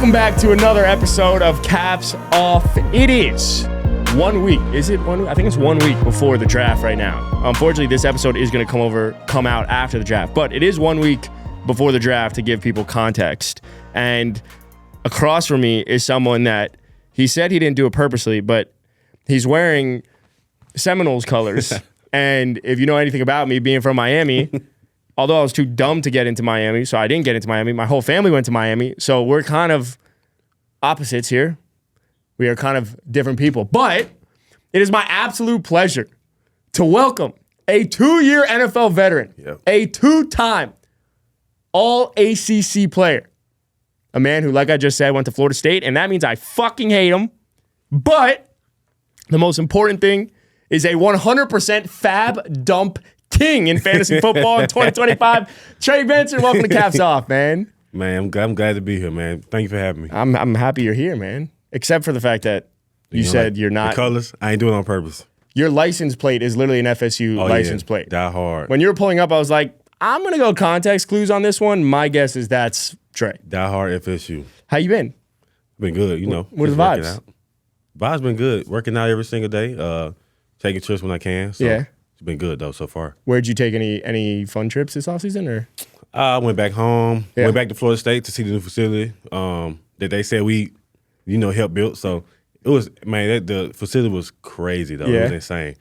Welcome back to another episode of Caps Off. It is 1 week. Is it 1 week? I think it's 1 week before the draft right now. Unfortunately, this episode is going to come out after the draft, but it is 1 week before the draft to give people context. And across from me is someone that he said he didn't do it purposely, but he's wearing Seminoles colors. And if you know anything about me being from Miami, although I was too dumb to get into Miami, so I didn't get into Miami. My whole family went to Miami, so we're kind of opposites here. We are kind of different people. But it is my absolute pleasure to welcome a 2-year NFL veteran, a 2-time All-ACC player, a man who, like I just said, went to Florida State, and that means I fucking hate him. But the most important thing is a 100% FAAB dump king in fantasy football in 2025. Trey Benson, welcome to Caps Off, man. Man, I'm glad to be here, man. Thank you for having me. I'm happy you're here, man. Except for the fact that you said you're not. The colors, I ain't doing it on purpose. Your license plate is literally an FSU license plate. Die hard. When you were pulling up, I was like, I'm going to go context clues on this one. My guess is that's Trey. Die hard FSU. How you been? Been good, you know. What are the vibes? Vibes been good. Working out every single day. Taking trips when I can. So yeah. It's been good, though, so far. Where'd you take any fun trips this offseason? Or? I went back home. Yeah. Went back to Florida State to see the new facility that they said we, helped build. So it was, man, the facility was crazy, though. Yeah. It was insane.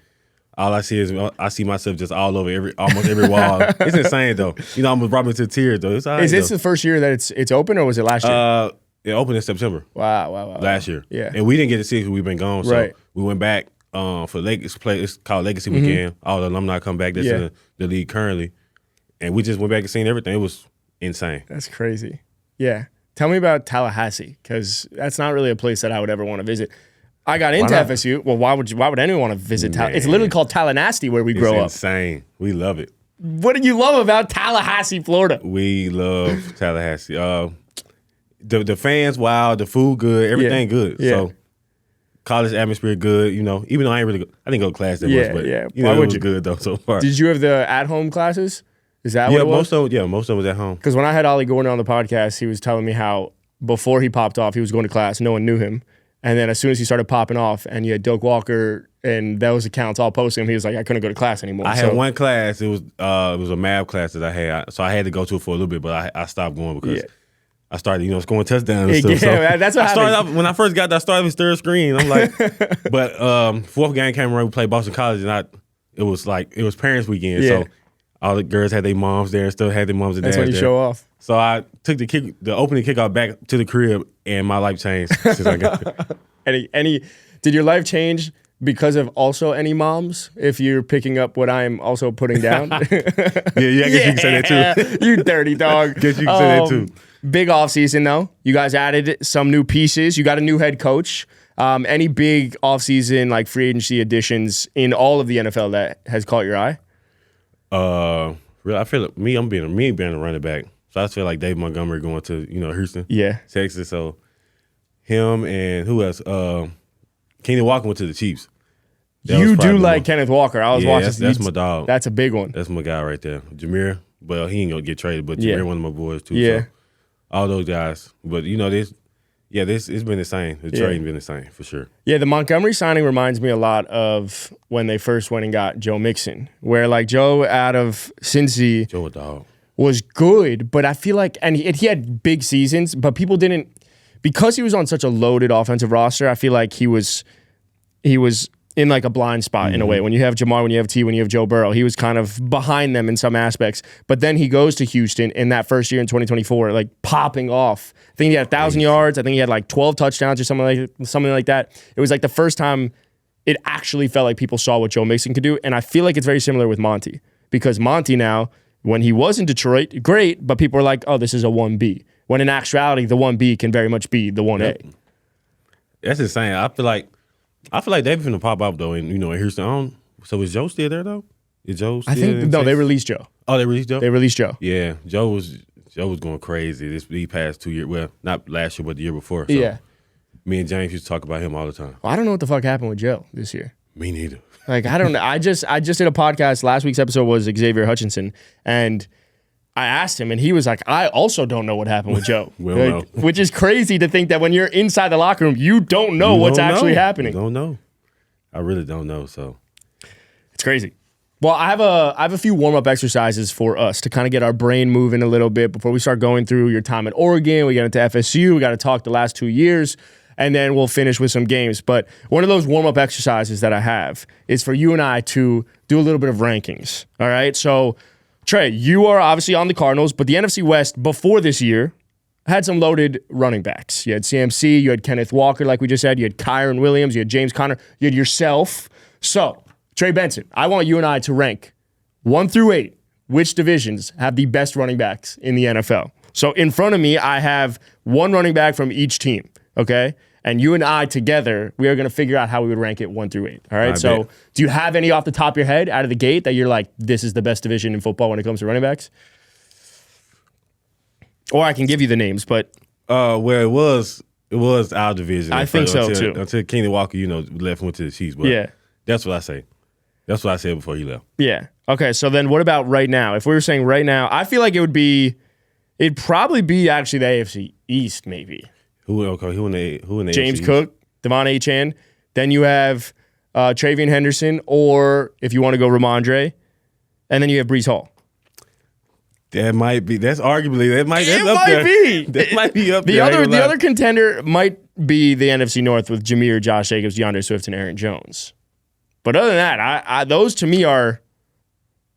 All I see is I see myself just all over almost every wall. It's insane, though. Almost brought me to tears, though. It's all right, is this the first year that it's open, or was it last year? It opened in September. Wow. Last year. Yeah. And we didn't get to see it because we've been gone. So right. We went back. For Legacy play, it's called Legacy Weekend. All the alumni come back. That's in the league currently, and we just went back and seen everything. It was insane. That's crazy. Yeah, tell me about Tallahassee, because that's not really a place that I would ever want to visit. I got into FSU. Well, why would anyone want to visit Tallahassee? It's literally called Tallahassee where we grow up. It's insane. We love it. What do you love about Tallahassee, Florida? We love Tallahassee. The fans wild, the food good, everything good. Yeah. So. College atmosphere good, even though I didn't go to class that much, but it was good though so far. Did you have the at-home classes? Is that what it was? Most of them was at home. Because when I had Ollie Gordon on the podcast, he was telling me how before he popped off, he was going to class, no one knew him. And then as soon as he started popping off and you had Doak Walker and those accounts all posting him, he was like, I couldn't go to class anymore. I had one class, it was a math class that I had, so I had to go to it for a little bit, but I stopped going because I started, scoring touchdowns and stuff. Yeah, so that's what happened. When I first got there, I started with third screen. I'm like, but fourth game came around, we played Boston College, and it was parents' weekend, so all the girls had their moms there and still had their moms and dads there. That's when you show off. So I took the opening kickoff back to the crib, and my life changed since I got there. Did your life change because of also any moms, if you're picking up what I'm also putting down? I guess you can say that too. You dirty dog. Guess you can say that too. Big offseason, though. You guys added some new pieces. You got a new head coach. Any big offseason, like free agency additions in all of the NFL that has caught your eye? Really, I feel like I'm being a running back. So I feel like Dave Montgomery going to, Houston, Texas. So him and who else? Keenan Walker went to the Chiefs. You do like Kenneth Walker. I was watching. That's my dog. That's a big one. That's my guy right there. Jameer. Well, he ain't gonna get traded, but Jameer one of my boys too. Yeah. So all those guys. But it's been the same. The trading been the same for sure. Yeah, the Montgomery signing reminds me a lot of when they first went and got Joe Mixon, where like Joe out of Cincy Joe a dog. Was good, but I feel like, and he had big seasons, but people didn't, because he was on such a loaded offensive roster, I feel like he was in like a blind spot in a way. When you have Jamar, when you have T, when you have Joe Burrow, he was kind of behind them in some aspects. But then he goes to Houston in that first year in 2024, like popping off. I think he had 1,000 yards. I think he had like 12 touchdowns or something like that. It was like the first time it actually felt like people saw what Joe Mixon could do. And I feel like it's very similar with Monty, because Monty now, when he was in Detroit, great, but people were like, oh, this is a 1B. When in actuality, the 1B can very much be the 1A. Yep. That's insane. I feel like they're finna pop up though, in Houston. So is Joe still there though? Is Joe still? I think no, they released Joe. Oh, they released Joe? They released Joe. Yeah. Joe was going crazy these past 2 years. Well, not last year, but the year before. So yeah. Me and James used to talk about him all the time. Well, I don't know what the fuck happened with Joe this year. Me neither. Like, I don't know. I just did a podcast. Last week's episode was Xavier Hutchinson, and I asked him, and he was like, I also don't know what happened with Joe. No. Which is crazy to think that when you're inside the locker room, you don't know what's actually happening. You don't know. I really don't know, so. It's crazy. Well, I have a few warm-up exercises for us to kind of get our brain moving a little bit before we start going through your time at Oregon. We get into FSU. We got to talk the last 2 years, and then we'll finish with some games. But one of those warm-up exercises that I have is for you and I to do a little bit of rankings, all right? So, Trey, you are obviously on the Cardinals, but the NFC West before this year had some loaded running backs. You had CMC, you had Kenneth Walker, like we just said, you had Kyron Williams, you had James Conner, you had yourself. So, Trey Benson, I want you and I to rank 1 through 8 which divisions have the best running backs in the NFL. So in front of me, I have one running back from each team, okay? And you and I together, we are going to figure out how we would rank it 1 through 8, all right? So do you have any off the top of your head out of the gate that you're like, this is the best division in football when it comes to running backs? Or I can give you the names, but... Well, it was our division. I think so, too. Until Kenny Walker, left and went to the Chiefs. But yeah. That's what I say. That's what I said before he left. Yeah. Okay, so then what about right now? If we were saying right now, I feel like it'd probably be actually the AFC East, maybe. Who in the James AFC Cook, Devon Achane. Then you have Travion Henderson, or if you want to go Ramondre, and then you have Brees Hall. That might be. That's arguably. That might be up the there. The other contender might be the NFC North with Jameer, Josh Jacobs, DeAndre Swift, and Aaron Jones. But other than that, those to me are.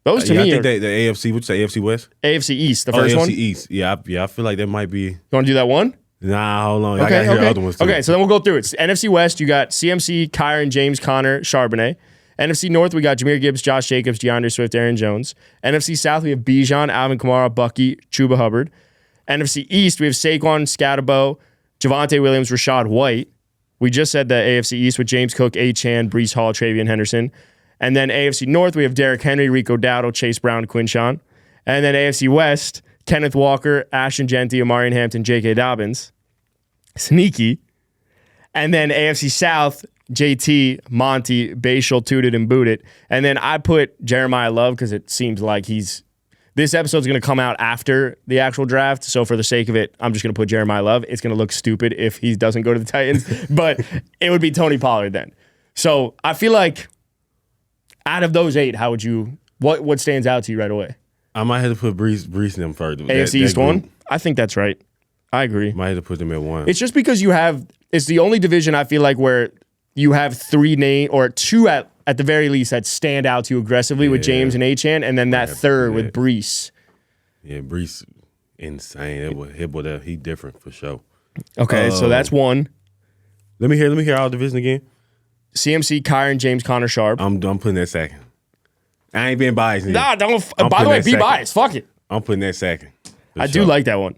I think the AFC. What's the AFC West? AFC East, the first one. AFC East. Yeah. I feel like that might be. You want to do that one? Nah, hold on. I got to hear other ones too. Okay, so then we'll go through it. NFC West, you got CMC, Kyron, James Conner, Charbonnet. NFC North, we got Jameer Gibbs, Josh Jacobs, DeAndre Swift, Aaron Jones. NFC South, we have Bijan, Alvin Kamara, Bucky, Chuba Hubbard. NFC East, we have Saquon, Scatterbo, Javonte Williams, Rashad White. We just said the AFC East with James Cook, Achane, Brees Hall, Travion Henderson. And then AFC North, we have Derrick Henry, Rico Dowdle, Chase Brown, Quinshawn. And then AFC West, Kenneth Walker, Ashton Genty, Amarian Hampton, J.K. Dobbins. Sneaky. And then AFC South, JT, Monty, Bashal, Tooted, and Booted. And then I put Jeremiah Love because it seems like this episode's going to come out after the actual draft. So for the sake of it, I'm just going to put Jeremiah Love. It's going to look stupid if he doesn't go to the Titans, but it would be Tony Pollard then. So I feel like out of those 8, how would you, what stands out to you right away? I might have to put Brees in them first. AFC East one? I think that's right. I agree. Might have to put them at 1. It's just because it's the only division I feel like where you have 3 names, or 2 at the very least that stand out to you aggressively with James and Achane, and then that third with Brees. Yeah, Brees, insane. He different for sure. Okay, so that's 1. Let me hear our division again. CMC, Kyron, James, Conner, Sharp. I'm putting that second. I ain't being biased. Nah, don't. By the way, be biased. Fuck it. I'm putting that second. I do like that one.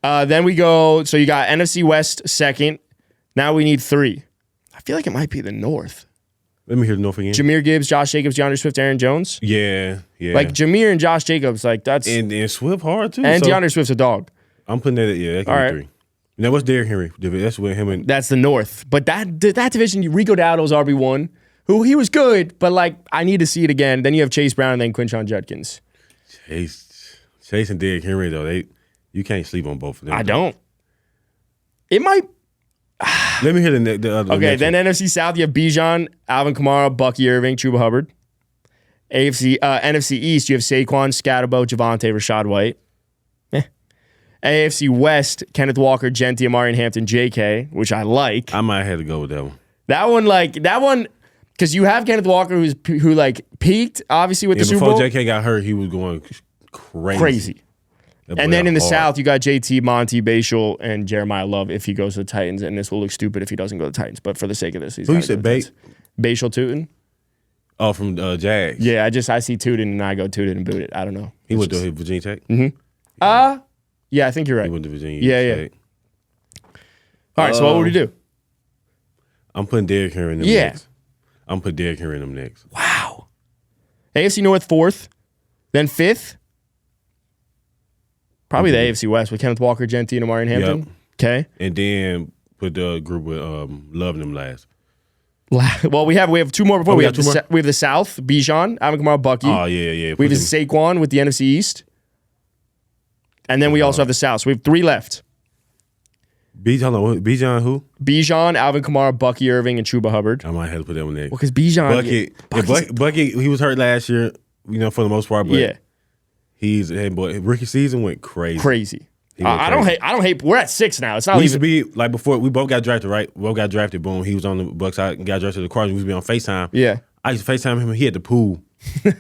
Then we go. So you got NFC West second. Now we need 3. I feel like it might be the North. Let me hear the North again. Jameer Gibbs, Josh Jacobs, DeAndre Swift, Aaron Jones. Yeah. Like Jameer and Josh Jacobs, like that's and Swift hard too. And DeAndre Swift's a dog. I'm putting that at that can be 3. Now what's Derrick Henry? That's with him and that's the North. But that division, Rico Dowdle's RB1, who he was good, but like I need to see it again. Then you have Chase Brown and then Quinshawn Judkins. Chase and Derrick Henry though, you can't sleep on both of them. I don't. It might. Let me hear the other. Okay, then NFC South, you have Bijan, Alvin Kamara, Bucky Irving, Chuba Hubbard. NFC East, you have Saquon, Scatterbo, Javonte, Rashad White. AFC West, Kenneth Walker, Genty, Amarian Hampton, J.K., which I like. I might have to go with that one. That one, because you have Kenneth Walker who peaked, obviously, with the Super Bowl. Before J.K. got hurt, he was going crazy. And then in the South, you got JT, Monty, Bashal, and Jeremiah Love if he goes to the Titans. And this will look stupid if he doesn't go to the Titans. But for the sake of this, he's who you said, Bashal Tootin? Oh, from Jags. Yeah, I see Tootin and I go Tootin and boot it. I don't know. He went to Virginia Tech? Mm-hmm. Yeah, I think you're right. He went to Virginia Tech. All right, so what would we do? I'm putting Derrick Henry in them next. I'm putting Derrick Henry in them next. Wow. AFC North 4th, then 5th. Probably the AFC West with Kenneth Walker, Genty, and Amarian Hampton. Yep. Okay. And then put the group with Love them last. Well, we have 2 more before. We have the South, Bijan, Alvin Kamara, Bucky. Oh, yeah. We have the Saquon with the NFC East. And then we also have the South. So we have 3 left. Bijan who? Bijan, Alvin Kamara, Bucky Irving, and Chuba Hubbard. I might have to put that one there. Well, because Bijan... Bucky, he was hurt last year, for the most part, but yeah. Rookie season went crazy. Crazy. I don't hate. We're at 6 now. It's not. We used to be like before. We both got drafted, right? We both got drafted. Boom. He was on the Bucks. I got drafted to the Cardinals. We used to be on FaceTime. Yeah. I used to FaceTime him. He had the pool. And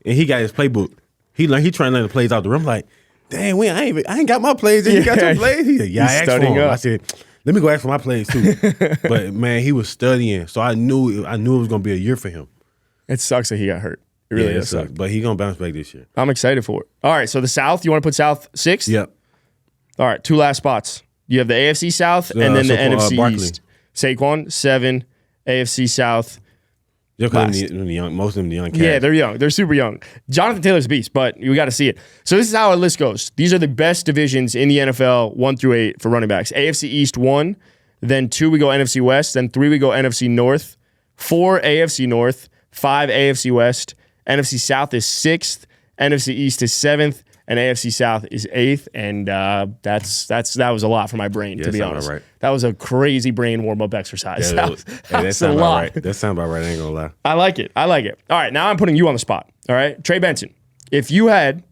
he got his playbook. He trying to learn the plays out the room. I'm like, dang, I ain't got my plays. You got your plays? He's like, yeah, I asked for him. I said, let me go ask for my plays too. But man, he was studying, so I knew it was gonna be a year for him. It sucks that he got hurt. It really does suck. But he's gonna bounce back this year. I'm excited for it. All right, so the South. You want to put South 6th? Yep. All right, 2 last spots. You have the AFC South and then the NFC Barkley. East. Saquon 7, AFC South. Most of them the young cats. Yeah, they're young. They're super young. Jonathan Taylor's a beast, but we got to see it. So this is how our list goes. These are the best divisions in the NFL, 1 through 8 for running backs. AFC East 1, then 2 we go NFC West, then 3 we go NFC North, 4 AFC North, 5 AFC West, NFC South is 6th, NFC East is 7th, and AFC South is 8th, and that was a lot for my brain, to be honest. Right. That was a crazy brain warm-up exercise. Yeah, that's a lot. Right. That sounds about right, I ain't gonna lie. I like it. All right, now I'm putting you on the spot, all right? Trey Benson, if you had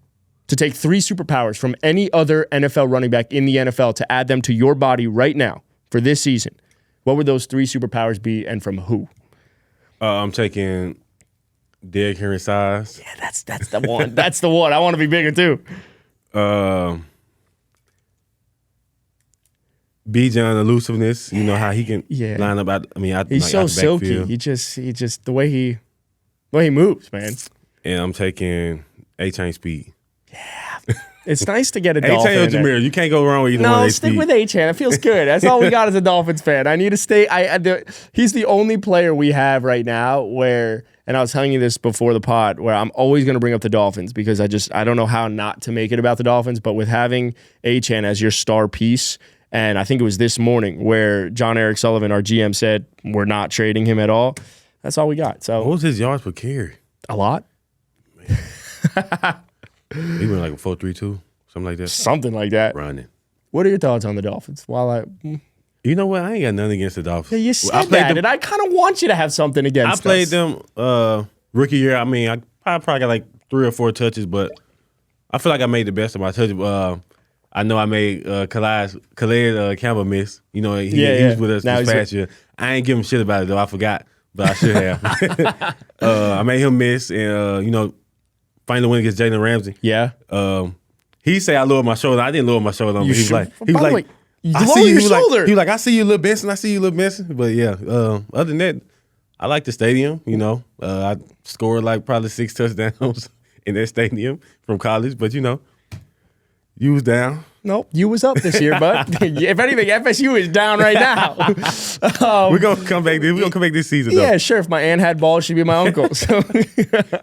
to take 3 superpowers from any other NFL running back in the NFL to add them to your body right now for this season, what would those 3 superpowers be and from who? I'm taking... Derrick Henry size. Yeah, that's the one. That's the one. I want to be bigger too. Bijan elusiveness. You know how he can line up. He's so silky. He just the way he moves, man. And I'm taking A-Chain speed. Yeah, it's nice to get a Dolphin. A-Chain or Jameer. You can't go wrong with either one of these. No, stick with A-Chain. It feels good. That's all we got as a Dolphins fan. I need to stay. He's the only player we have right now where. And I was telling you this before the pod, where I'm always going to bring up the Dolphins because I don't know how not to make it about the Dolphins. But with having Achane as your star piece, and I think it was this morning where John Eric Sullivan, our GM, said we're not trading him at all. That's all we got. So what was his yards per carry? A lot. He went like a 4.32, something like that. Something like that. Running. What are your thoughts on the Dolphins? You know what? I ain't got nothing against the Dolphins. Yeah, you said that, and I kind of want you to have something against us. I played them rookie year. I mean, I probably got like 3 or 4 touches, but I feel like I made the best of my touches. I know I made Calais Campbell miss. You know, he was with us this past year. I ain't give him shit about it, though. I forgot, but I should have. I made him miss, and, finally win against Jalen Ramsey. Yeah. He said I lowered my shoulder. I didn't lower my shoulder. He was like, I see your shoulder. He was like, I see you, little Benson. I see you, little Benson. But yeah, other than that, I like the stadium. I scored like probably 6 touchdowns in that stadium from college. But you was down. Nope, you was up this year, bud. If anything, FSU is down right now. We're gonna come back. We're gonna come back this season. Though. Yeah, sure. If my aunt had balls, she'd be my uncle. So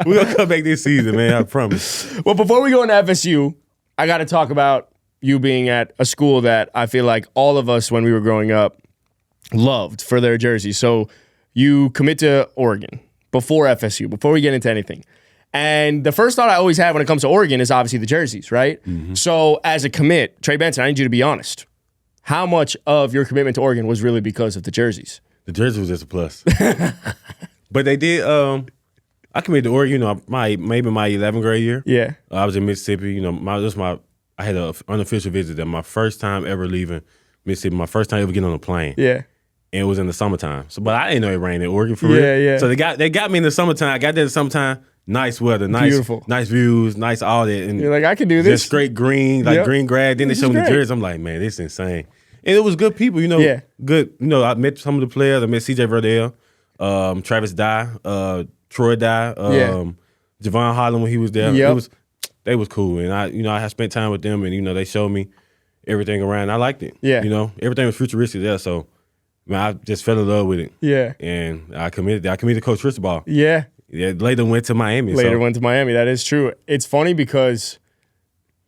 we're gonna come back this season, man. I promise. Well, before we go into FSU, I got to talk about you being at a school that I feel like all of us when we were growing up loved for their jerseys. So you commit to Oregon before FSU, before we get into anything. And the first thought I always have when it comes to Oregon is obviously the jerseys, right? Mm-hmm. So as a commit, Trey Benson, I need you to be honest. How much of your commitment to Oregon was really because of the jerseys? The jersey was just a plus. But they did, I committed to Oregon, maybe my 11th grade year. Yeah. I was in Mississippi, I had an unofficial visit there. My first time ever leaving Mississippi, my first time ever getting on a plane. Yeah. And it was in the summertime. But I didn't know it rained in Oregon for real. Yeah. So they got me in the summertime. I got there in the summertime. Nice weather, beautiful, nice views, nice all that. And you're like, I can do this. Just straight green, green grass. Then they showed me the jerseys. I'm like, man, this is insane. And it was good people, good. I met some of the players. I met CJ Verdell, Travis Dye, Troy Dye, Javon Holland when he was there. Yep. They was cool, and I had spent time with them, and they showed me everything around. I liked it. Yeah, everything was futuristic there. So, man, I just fell in love with it. Yeah, and I committed to Coach Cristobal. Yeah, later went to Miami. Went to Miami. That is true. It's funny because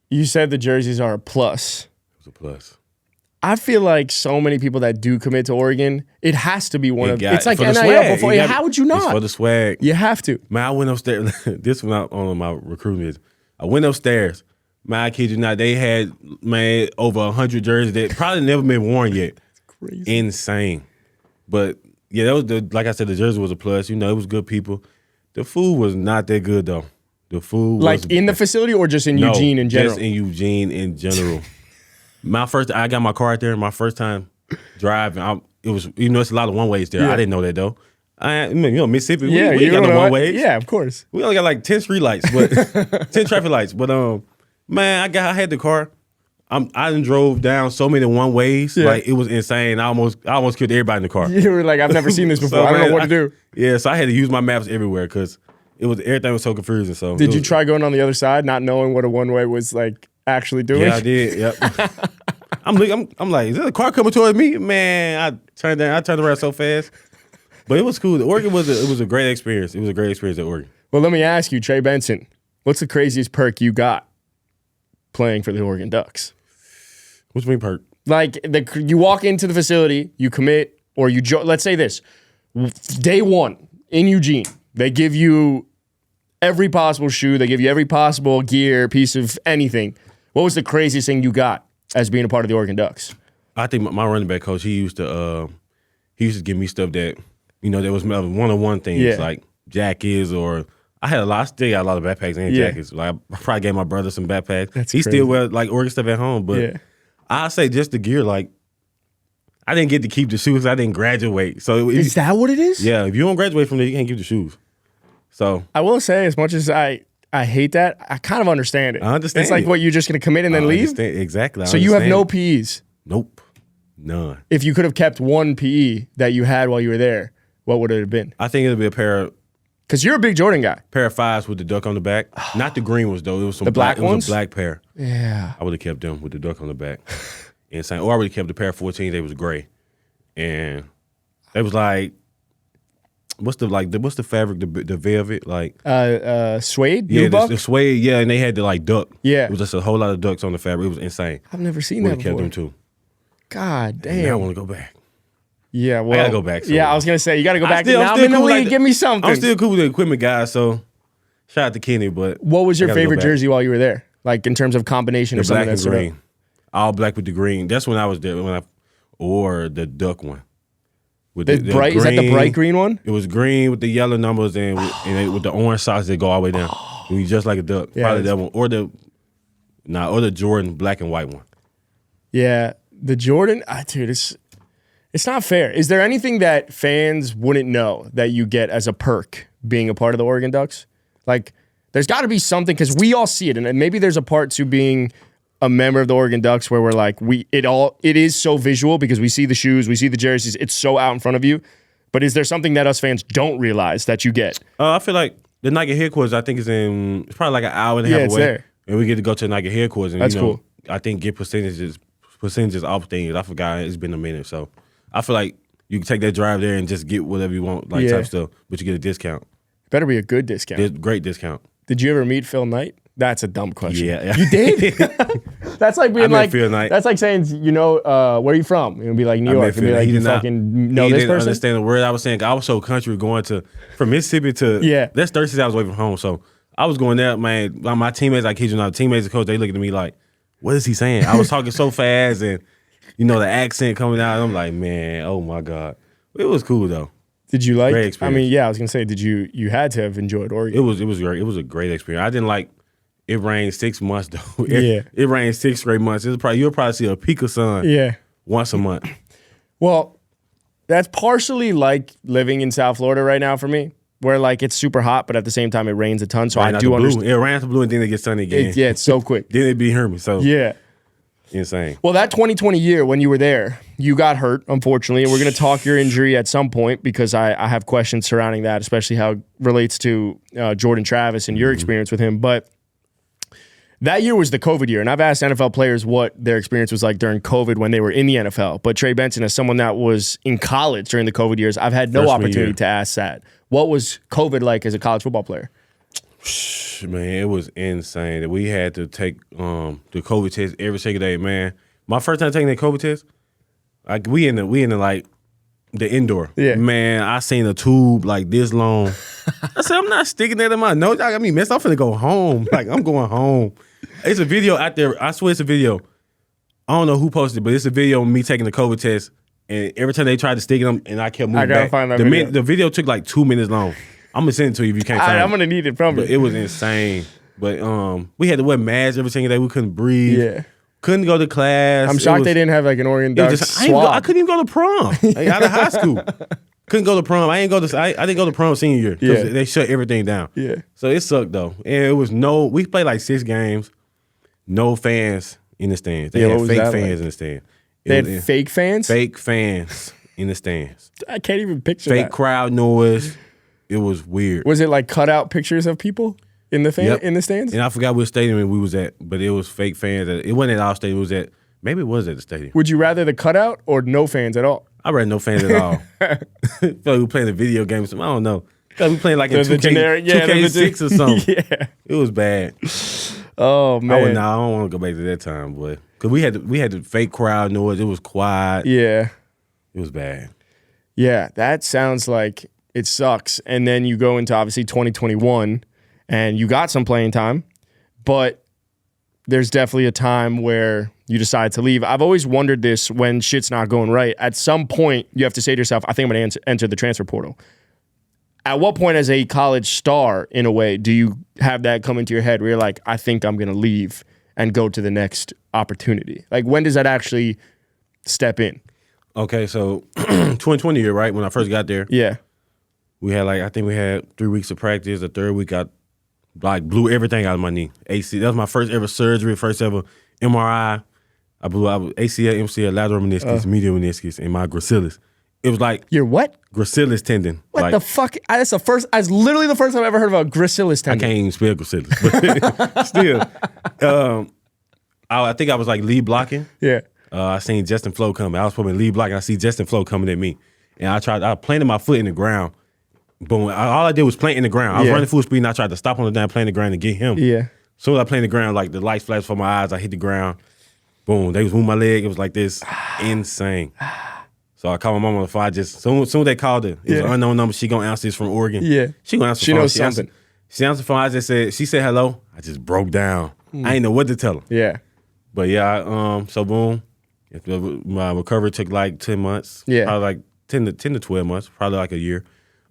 you said the jerseys are a plus. It was a plus. I feel like so many people that do commit to Oregon, it has to be one of. It's like NIL swag. before. How would you not? It's for the swag. You have to. Man, I went upstairs. This one on my recruitment. I went upstairs. Man, I kid you not, they had, man, over 100 jerseys that probably never been worn yet. That's crazy. Insane. But, yeah, that was like I said, the jersey was a plus. You know, it was good people. The food was not that good, though. The food like was... in the facility or just in Eugene in general? Just in Eugene in general. I got my car out there, my first time driving. It was, it's a lot of one-ways there. Yeah. I didn't know that, though. Mississippi, Yeah, we ain't got no one-ways. Yeah, of course. We only got like 10 street lights, but 10 traffic lights. But man, I had the car. I done drove down so many one ways, like it was insane. I almost killed everybody in the car. You were like, I've never seen this before. I don't know what to do. Yeah, so I had to use my maps everywhere because everything was so confusing. So did you try going on the other side, not knowing what a one way was like actually doing? Yeah, I did. Yep. I'm like, is there a car coming towards me? Man, I turned around so fast. But it was cool. Oregon was a great experience. It was a great experience at Oregon. Well, let me ask you, Trey Benson, what's the craziest perk you got playing for the Oregon Ducks? What you mean perk? Like you walk into the facility, you commit, or you let's say this, day one in Eugene, they give you every possible shoe, they give you every possible gear, piece of anything. What was the craziest thing you got as being a part of the Oregon Ducks? I think my running back coach, he used to give me stuff that, there was one-on-one things like jackets or I still got a lot of backpacks and jackets. Like I probably gave my brother some backpacks. He still wear like Oregon stuff at home, but I say just the gear. Like I didn't get to keep the shoes. I didn't graduate. So is that what it is? Yeah, if you don't graduate from there, you can't keep the shoes. So I will say, as much as I hate that, I kind of understand it. I understand. It's like what you're just gonna commit and then leave. Exactly. So you have no PEs. Nope, none. If you could have kept one PE that you had while you were there, what would it have been? I think it'd be a pair of. Because you're a big Jordan guy. Pair of fives with the duck on the back. Not the green ones though. It was some the black ones. It was a black pair. Yeah. I would have kept them with the duck on the back. Insane. Or I would have kept the pair of 14s. They was gray, and they was like, what's the fabric? The velvet like. Suede. Yeah, the suede. Yeah, and they had the like duck. Yeah. It was just a whole lot of ducks on the fabric. It was insane. I've never seen that before. Kept them too. God damn. And I want to go back. Yeah, well, I gotta go back. So. Yeah, I was gonna say you gotta go back. Now I'm in the league. Give me something. I'm still cool with the equipment guys. So shout out to Kenny. But what was your favorite jersey while you were there? Like in terms of combination of something that's green, all black with the green. That's when I was there. Or the duck one. With the bright green, is that the bright green one? It was green with the yellow numbers and with the orange socks that go all the way down. It was just like a duck. Yeah, probably that one or the Jordan black and white one. Yeah, the Jordan. Dude, it's not fair. Is there anything that fans wouldn't know that you get as a perk being a part of the Oregon Ducks? Like, there's got to be something because we all see it, and maybe there's a part to being a member of the Oregon Ducks where we're like, it is so visual because we see the shoes, we see the jerseys, it's so out in front of you. But is there something that us fans don't realize that you get? I feel like the Nike headquarters, I think it's probably like an hour and a half away. There. And we get to go to the Nike headquarters, and that's cool. I think get percentages off things. I forgot, it's been a minute, so I feel like you can take that drive there and just get whatever you want, like type stuff, but you get a discount. Better be a good discount. Great discount. Did you ever meet Phil Knight? That's a dumb question. Yeah. You did? That's like being like, Phil Knight. That's like saying, where are you from? It would be like New York. It'd be like, you fucking know this person? He didn't understand the word I was saying. I was so country going from Mississippi to, that's 36 hours away from home. So I was going there, man. My teammates, I kid you not, teammates and coach, they looking at me like, what is he saying? I was talking so fast and, the accent coming out. I'm like, man, oh my God. It was cool though. Did you like? Great experience. I mean, yeah, I was gonna say, you had to have enjoyed Oregon? It was great. It was a great experience. I didn't like. It rained 6 months though. It rained 6 straight months. You'll probably see a peak of sun. Once a month. Well, that's partially like living in South Florida right now for me, where like it's super hot, but at the same time it rains a ton. So I do understand. It rains the blue and then it gets sunny again. It's so quick. Then it be humid. So yeah. Insane. Well, that 2020 year when you were there, you got hurt, unfortunately. And we're going to talk your injury at some point because I have questions surrounding that, especially how it relates to Jordan Travis and your experience with him. But that year was the COVID year. And I've asked NFL players what their experience was like during COVID when they were in the NFL. But Trey Benson, as someone that was in college during the COVID years, I've had no opportunity to ask that. What was COVID like as a college football player? Man, it was insane. We had to take the COVID test every single day, man. My first time taking that COVID test, like we in the like The indoor. Yeah. Man, I seen a tube like this long. I said, I'm not sticking that in my nose. I got me messed. I'm finna go home. Like, I'm going home. It's a video out there. I swear it's a video. I don't know who posted it, but it's a video of me taking the COVID test. And every time they tried to stick them, and I kept moving back. Find that video. The video took like 2 minutes long. I'm gonna send it to you if you can't find it. I'm gonna need it from you. But it was insane. But we had to wear masks every single day. We couldn't breathe. Yeah. Couldn't go to class. I'm shocked they didn't have like an Oregon Ducks swab. I couldn't even go to prom. Like, out of high school. Couldn't go to prom. I didn't go to prom senior year because they shut everything down. Yeah. So it sucked though. And it was we played like 6 games, no fans in the stands. They had fake fans in the stands. They had fake fans? Fake fans in the stands. I can't even picture fake crowd noise. It was weird. Was it like cutout pictures of people in the stands? And I forgot which stadium we was at, but it was fake fans. It wasn't at our stadium. It was at maybe it was at the stadium. Would you rather the cutout or no fans at all? I'd rather no fans at all. I feel like we were playing a video game or something. I don't know. I feel like we playing like in 2K6 or something. Yeah. It was bad. Oh man. I don't want to go back to that time, boy. Because we had the fake crowd noise. It was quiet. Yeah. It was bad. Yeah, that sounds like it sucks. And then you go into obviously 2021 and you got some playing time, but there's definitely a time where you decide to leave. I've always wondered this when shit's not going right. At some point, you have to say to yourself, I think I'm going to enter the transfer portal. At what point as a college star, in a way, do you have that come into your head where you're like, I think I'm going to leave and go to the next opportunity? Like, when does that actually step in? Okay, so 2020 year, right? When I first got there. Yeah. We had I think we had 3 weeks of practice. The third week, I blew everything out of my knee. AC, that was my first ever surgery, first ever MRI. I blew out ACL, MCL, lateral meniscus, medial meniscus, and my gracilis. It was like your what? Gracilis tendon. What the fuck? That's literally the first time I've ever heard of a gracilis tendon. I can't even spell gracilis, but still. I think I was like lead blocking. Yeah. I seen Justin Flo coming. I was probably lead blocking. I see Justin Flo coming at me, and I planted my foot in the ground. Boom! All I did was plant in the ground. I was running full speed, and I tried to stop on the down, plant in the ground, and get him. Yeah. So as I planted in the ground, like the lights flashed before my eyes. I hit the ground. Boom! They was moving my leg. It was like this, insane. So I called my mom on the phone. Soon as they called her, it was an unknown number. She gonna answer this from Oregon. Yeah. She gonna answer. She knows something. She answered the phone. She said hello. I just broke down. I didn't know what to tell her. Yeah. But yeah, so boom. My recovery took like 10 months. Yeah. Probably like 10 to 12 months. Probably like a year.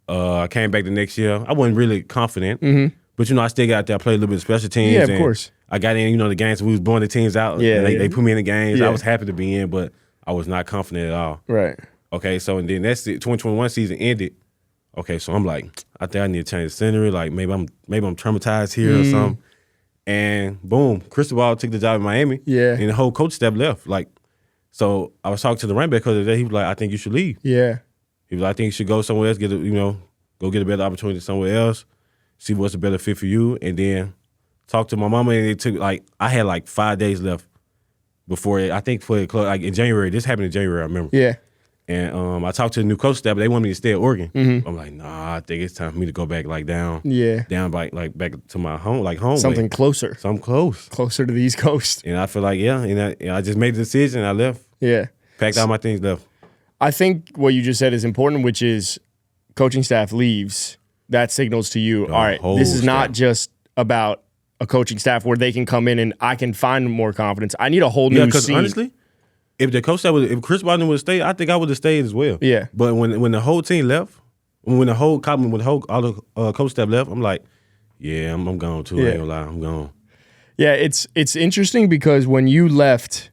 I came back the next year. I wasn't really confident. Mm-hmm. But, I still got out there, played a little bit of special teams. Yeah, of course. I got in, the games. We was blowing the teams out. Yeah. And they put me in the games. Yeah. I was happy to be in, but I was not confident at all. Right. Okay, so and then that's the 2021 season ended. Okay, so I'm like, I think I need to change the scenery. Like maybe I'm traumatized here or something. And boom, Cristobal took the job in Miami. Yeah. And the whole coach staff left. Like, so I was talking to the running back coach today. He was like, I think you should leave. Yeah. He was like, I think you should go somewhere else, go get a better opportunity somewhere else, see what's a better fit for you, and then talk to my mama. And it took I had 5 days left before I think for the club, in January. This happened in January, I remember. Yeah. And I talked to the new coach staff, but they wanted me to stay at Oregon. Mm-hmm. I'm like, nah, I think it's time for me to go back down. Yeah. Down back to my home, home. Something closer. Something close. Closer to the East Coast. And I feel like, I just made the decision. I left. Yeah. Packed all my things, left. I think what you just said is important, which is coaching staff leaves. That signals to you, all right, this is not just about a coaching staff where they can come in and I can find more confidence. I need a whole new scene. Because honestly, if the coach if Chris Boston would have stayed, I think I would have stayed as well. Yeah. But when the whole team left, when the whole all the coach staff left, I'm like, yeah, I'm gone too. I ain't gonna lie, I'm gone. Yeah, it's interesting because when you left,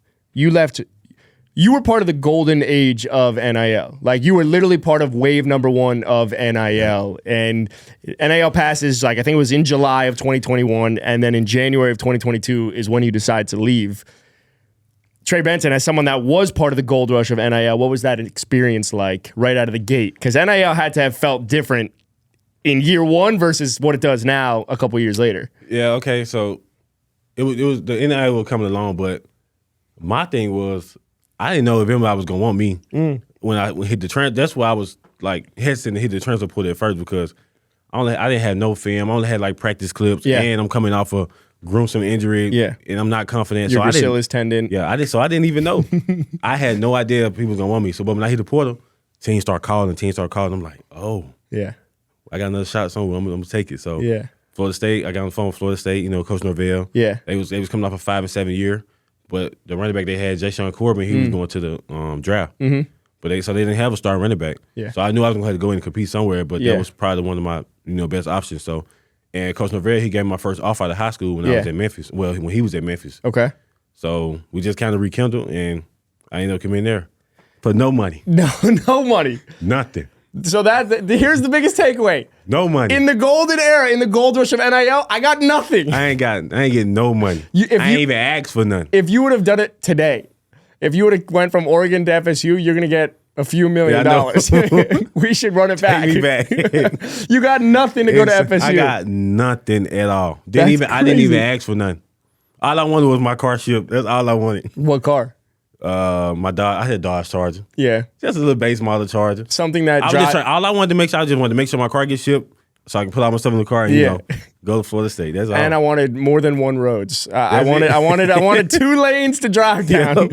you were part of the golden age of NIL. Like you were literally part of wave number 1 of NIL. And NIL passes, I think it was in July of 2021, and then in January of 2022 is when you decide to leave. Trey Benson, as someone that was part of the gold rush of NIL, what was that experience like right out of the gate? Because NIL had to have felt different in year 1 versus what it does now a couple years later. Yeah, okay, so it was the NIL was coming along, but my thing was I didn't know if anybody was gonna want me when I hit the transfer. That's why I was hesitant to hit the transfer portal at first because I didn't have no film. I only had practice clips, and I'm coming off a gruesome injury, and I'm not confident. Your gracilis tendon. Yeah, I didn't even know. I had no idea if people was gonna want me. So, but when I hit the portal, teams start calling. I'm like, oh, Yeah. I got another shot somewhere. I'm gonna take it. So Yeah. Florida State, I got on the phone with Florida State. You know, Coach Norvell. Yeah. They was coming off a 5 and 7 year, but the running back they had, Jay-Sean Corbin, he was going to the draft. Mm-hmm. But they didn't have a star running back. Yeah. So I knew I was gonna have to go in and compete somewhere. But Yeah. that was probably one of my best options. So, and Coach Norvell, he gave me my first offer out of high school when I was at Memphis. Well, when he was at Memphis. Okay. So we just kind of rekindled, and I ended up coming in there for no money. No money. Nothing. So here's the biggest takeaway. No money. In the golden era, in the gold rush of NIL, I got nothing. I ain't getting no money. I ain't even asked for none. If you would have done it today, if you would have went from Oregon to FSU, you're gonna get a few $1 million. We should run it back. Take me back. You got nothing to go to FSU. I got nothing at all. I didn't even ask for nothing. All I wanted was my car shipped. That's all I wanted. What car? I had Dodge Charger. Yeah. Just a little base model Charger. Something that all I wanted to make sure, I just wanted to make sure my car gets shipped so I can put all my stuff in the car and go to Florida State. That's all. And I wanted more than one roads. I wanted 2 lanes to drive down.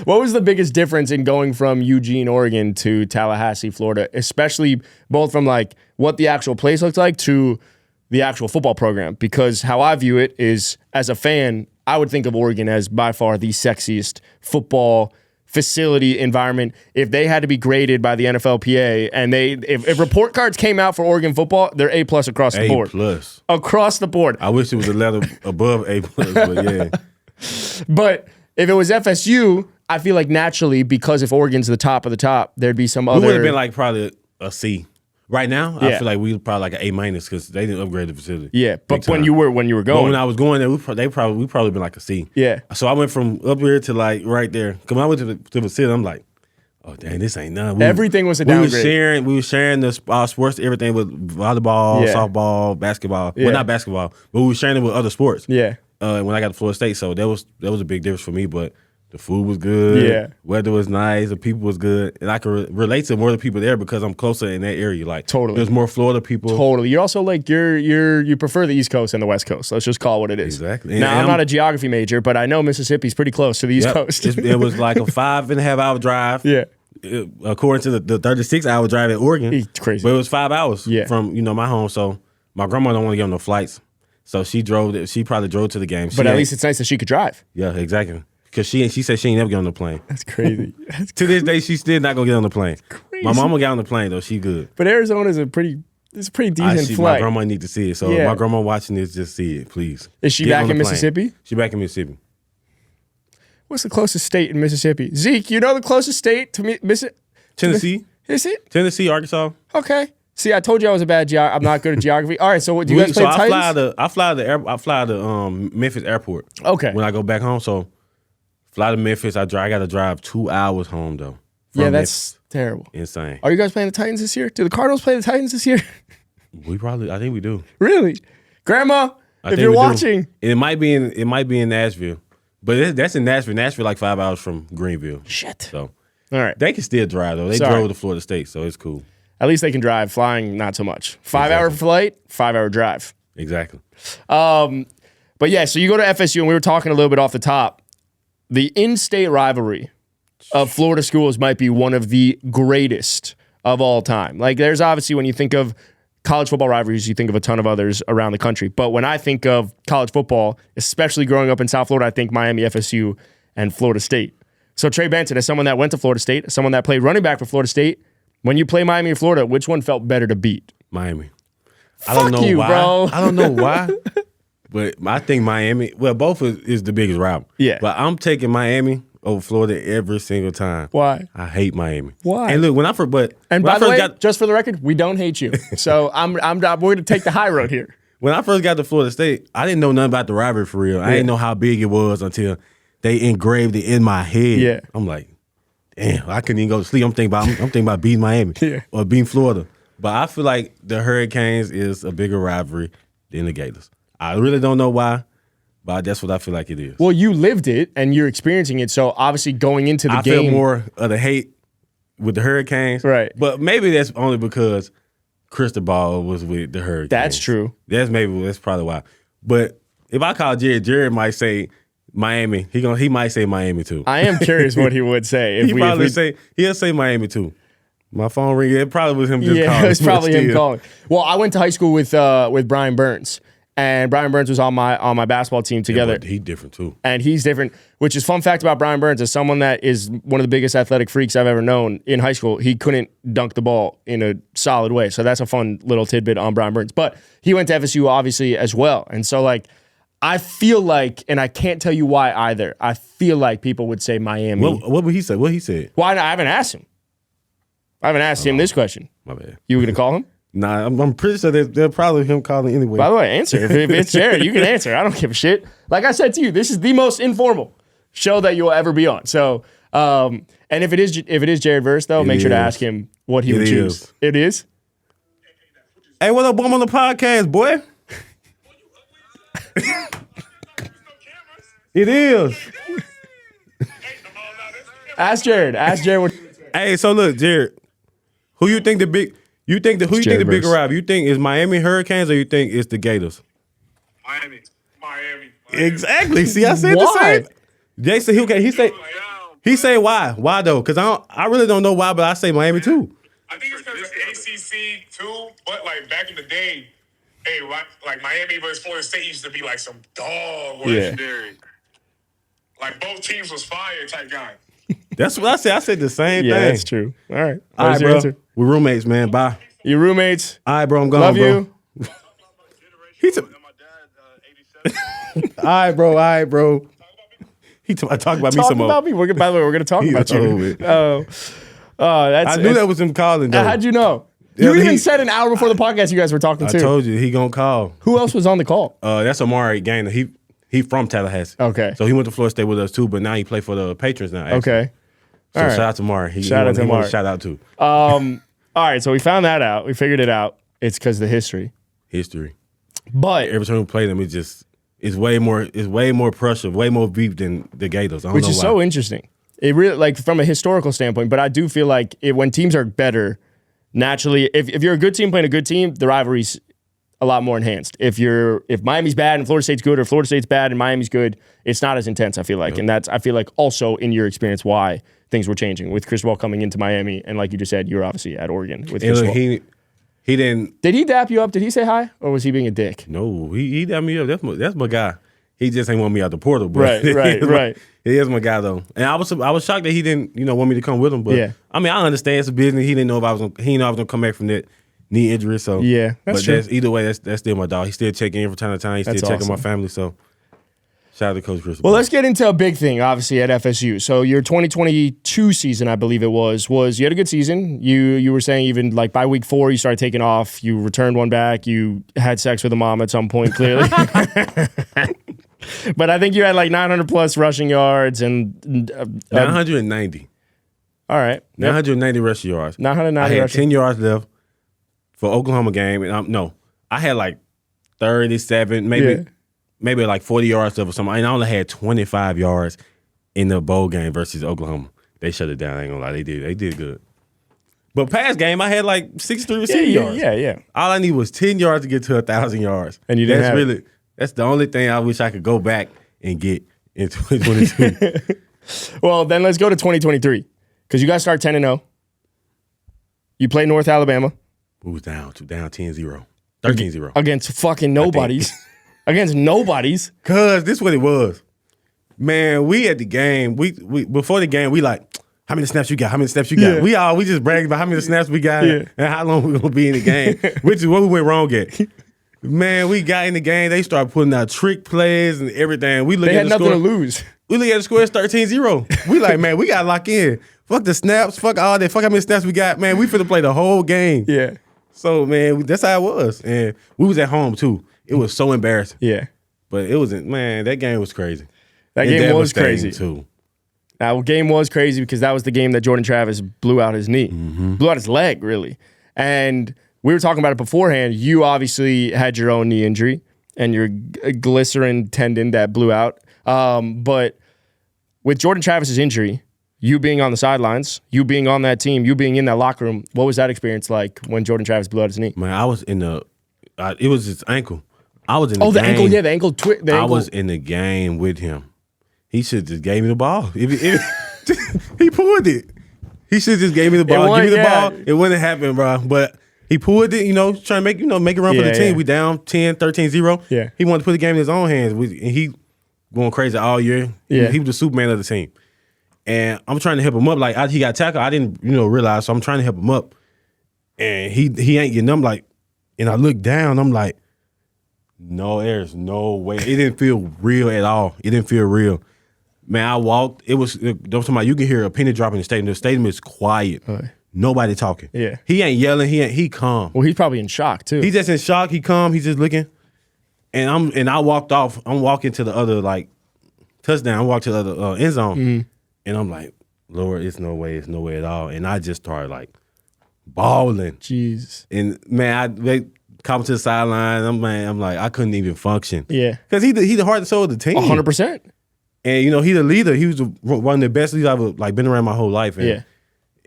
What was the biggest difference in going from Eugene, Oregon to Tallahassee, Florida, especially both from like what the actual place looks like to the actual football program? Because how I view it is, as a fan, I would think of Oregon as by far the sexiest football facility environment. If they had to be graded by the NFLPA and if report cards came out for Oregon football, they're A+ across the board. A+. Across the board. I wish it was a letter above A+, but yeah. But if it was FSU, I feel like naturally, because if Oregon's the top of the top, there'd be some other. We would have been like probably a C. Right now, I feel like we were probably like an A- because they didn't upgrade the facility. Yeah, but when you were going, but when I was going there, we probably been like a C. Yeah. So I went from up here to like right there. Cause when I went to the facility, I'm like, oh dang, this ain't nothing. Everything was a downgrade. We were sharing the sports, everything with volleyball, softball, basketball. Yeah. Well, not basketball, but we were sharing it with other sports. Yeah. When I got to Florida State, so that was a big difference for me, but. The food was good. Yeah. Weather was nice. The people was good. And I could relate to more of the people there because I'm closer in that area. Like, totally. There's more Florida people. Totally. You're also like, you prefer the East Coast and the West Coast. Let's just call it what it is. Exactly. Now, I'm not a geography major, but I know Mississippi's pretty close to the East Coast. It was like a 5.5 hour drive. Yeah. According to the 36-hour drive at Oregon. It's crazy. But it was 5 hours from, my home. So my grandma don't want to get on no flights. So she probably drove to the game. But at least it's nice that she could drive. Yeah, exactly. Because she said she ain't never get on the plane. That's crazy. To this day, she's still not going to get on the plane. Crazy. My mama got on the plane, though. She good. But Arizona is a pretty decent flight. My grandma need to see it. So my grandma watching this, just see it, please. Is she back in Mississippi? She back in Mississippi. What's the closest state in Mississippi? Zeke, you know the closest state to Mississippi? Tennessee. Is it? Tennessee, Arkansas. Okay. See, I told you I was I'm not good at geography. All right, so do you guys play Titans? I fly to Memphis Airport. Okay. When I go back home, so fly to Memphis. I got to drive 2 hours home though. Yeah, that's Memphis. terrible. Insane. Are you guys playing the Titans this year? Do the Cardinals play the Titans this year? I think we do. Really, Grandma? If you're watching, it might be in Nashville, but that's in Nashville. Nashville like 5 hours from Greenville. Shit. So all right, they can still drive though. They drove to Florida State, so it's cool. At least they can drive. Flying, not so much. 5 hour flight, 5 hour drive. Exactly. But yeah, so you go to FSU, and we were talking a little bit off the top. The in-state rivalry of Florida schools might be one of the greatest of all time. Like, there's obviously, when you think of college football rivalries, you think of a ton of others around the country. But when I think of college football, especially growing up in South Florida, I think Miami, FSU, and Florida State. So Trey Benson, as someone that went to Florida State, as someone that played running back for Florida State, when you play Miami or Florida, which one felt better to beat? Miami. I don't know why. Bro. I don't know why. But I think Miami, well, both is the biggest rival. Yeah. But I'm taking Miami over Florida every single time. Why? I hate Miami. Why? And look, by the way, just for the record, we don't hate you. So we're going to take the high road here. When I first got to Florida State, I didn't know nothing about the rivalry for real. I didn't know how big it was until they engraved it in my head. Yeah. I'm like, damn, I couldn't even go to sleep. I'm thinking about beating Miami or beating Florida. But I feel like the Hurricanes is a bigger rivalry than the Gators. I really don't know why, but that's what I feel like it is. Well, you lived it and you're experiencing it, so obviously going into the game. I feel more of the hate with the Hurricanes. Right. But maybe that's only because Cristobal was with the Hurricanes. That's true. That's probably why. But if I call Jared might say Miami. He might say Miami too. I am curious what he would say. He'll say Miami too. My phone ring. It probably was him just calling. Yeah, it's probably him calling. Well, I went to high school with Brian Burns, and Brian Burns was on my basketball team together. Yeah, but he's different too. And he's different, which is fun fact about Brian Burns is someone that is one of the biggest athletic freaks I've ever known in high school. He couldn't dunk the ball in a solid way. So that's a fun little tidbit on Brian Burns. But he went to FSU obviously as well. And so like I feel like, and I can't tell you why either, I feel like people would say Miami. What would he say? What he said? Why not? I haven't asked him. I haven't asked him this question. My bad. You were going to call him? Nah, I'm pretty sure they're probably him calling anyway. By the way, answer. If it's Jared, you can answer. I don't give a shit. Like I said to you, this is the most informal show that you'll ever be on. So, and if it is Jared Vearse, though, make sure to ask him what he would choose. It is? Hey, what up, I'm on the podcast, boy? It is. Ask Jared. Ask Jared what. Hey, so look, Jared, who you think the bigger rival? You think is Miami Hurricanes or you think it's the Gators? Miami. Exactly. See, I said the same. Jason, he say why? Why though? Because I really don't know why, but I say Miami too. I think it's because of ACC too. But like back in the day, like Miami versus Florida State used to be like some dog legendary. Like both teams was fire type guy. That's what I said. I said the same thing. Yeah, that's true. All right. All right, bro. We're roommates, man. Bye. You roommates. All right, bro. I'm gone, Love bro. You. All right, bro. He talk about me some more. Talk about me. By the way, we're going to talk about you. I knew that was him calling, though. How'd you know? You even said an hour before the podcast you guys were talking to. I told you. He going to call. Who else was on the call? That's Amari Gainer. He from Tallahassee. Okay. So he went to Florida State with us, too, but now he play for the Patrons now, actually. Okay. So shout out to Marv. Shout out to Marv. Shout out too. All right, so we found that out. We figured it out. It's because of the history. But every time we play them, it's way more pressure, way more beef than the Gators. I don't know why. So interesting. It really, like from a historical standpoint, but I do feel like when teams are better, naturally, if you're a good team playing a good team, the rivalry's a lot more enhanced. If Miami's bad and Florida State's good, or Florida State's bad and Miami's good, it's not as intense, I feel like. Yep. And that's, I feel like, also in your experience why things were changing with Chris Wall coming into Miami, and like you just said, you were obviously at Oregon with Chris Wall. He didn't. Did he dap you up? Did he say hi, or was he being a dick? No, he dapped me up. That's my guy. He just ain't want me out the portal, bro. Right. He is my guy though, and I was shocked that he didn't want me to come with him. But yeah. I mean, I understand it's a business. He didn't know if I was gonna come back from that knee injury. So yeah, that's true. Either way, that's still my dog. He still checking in from time to time. He's still checking my family. So shout out to Coach Chris. Well, let's get into a big thing, obviously, at FSU. So your 2022 season, I believe it was you had a good season. You were saying even like by week 4, you started taking off. You returned one back. You had sex with a mom at some point, clearly. But I think you had like 900 plus rushing yards and 990. All right, 990 rushing yards. 990. I had 10 yards left for Oklahoma game, and I had like 37, maybe like 40 yards left or something. And I only had 25 yards in the bowl game versus Oklahoma. They shut it down. I ain't gonna lie, they did good. But past game, I had like 63 receiving yards. Yeah. All I need was 10 yards to get to 1,000 yards, and you didn't have it. That's the only thing I wish I could go back and get in 2022. Well, then let's go to 2023 because you guys start 10-0. You play North Alabama. We was down 10-0. 13-0. Against fucking nobodies. Against nobodies. Cause this is what it was. Man, we at the game, we before the game, we like, how many snaps you got? How many snaps you got? Yeah. We just bragged about how many snaps we got and how long we gonna be in the game. Which is what we went wrong at. Man, we got in the game, they started putting out trick plays and everything. They had nothing to lose. We look at the score, it's 13-0. We like, man, we gotta lock in. Fuck the snaps, fuck all that, fuck how many snaps we got. Man, we finna play the whole game. Yeah. So, man, that's how it was. And we was at home, too. It was so embarrassing. Yeah. But it wasn't, man, that game was crazy. That game was crazy. Too. That game was crazy because that was the game that Jordan Travis blew out his knee. Mm-hmm. Blew out his leg, really. And we were talking about it beforehand. You obviously had your own knee injury and your glycerin tendon that blew out. But with Jordan Travis's injury, you being on the sidelines, you being on that team, you being in that locker room, what was that experience like when Jordan Travis blew out his knee? Man, I was in it was his ankle. I was in the game. The ankle, yeah, the ankle. I was in the game with him. He should have just gave me the ball. He pulled it. He should just gave me the ball. Give me the ball. It wouldn't happen, bro. But he pulled it, trying to make it run for the team. We down 10, 13-0. Yeah. He wanted to put the game in his own hands. And he going crazy all year. Yeah. He was the Superman of the team. And I'm trying to help him up. Like, he got tackled. I didn't, realize. So I'm trying to help him up. And he ain't getting up. Like, and I look down. I'm like, no, there's no way. It didn't feel real at all. It didn't feel real. Man, I walked. Don't talk about, you can hear a penny drop in the stadium. The stadium is quiet. Nobody talking. Yeah. He ain't yelling. He calm. Well, he's probably in shock too. He's just in shock. He calm. He's just looking. And I walked off. I'm walking to the other touchdown. I walked to the other end zone. And I'm like, Lord, it's no way at all. And I just started bawling. Jeez. And man, they come to the sideline. I'm like, I couldn't even function. Yeah. Because he the heart and soul of the team. 100%. And he the leader. He was one of the best leaders I've ever been around my whole life. And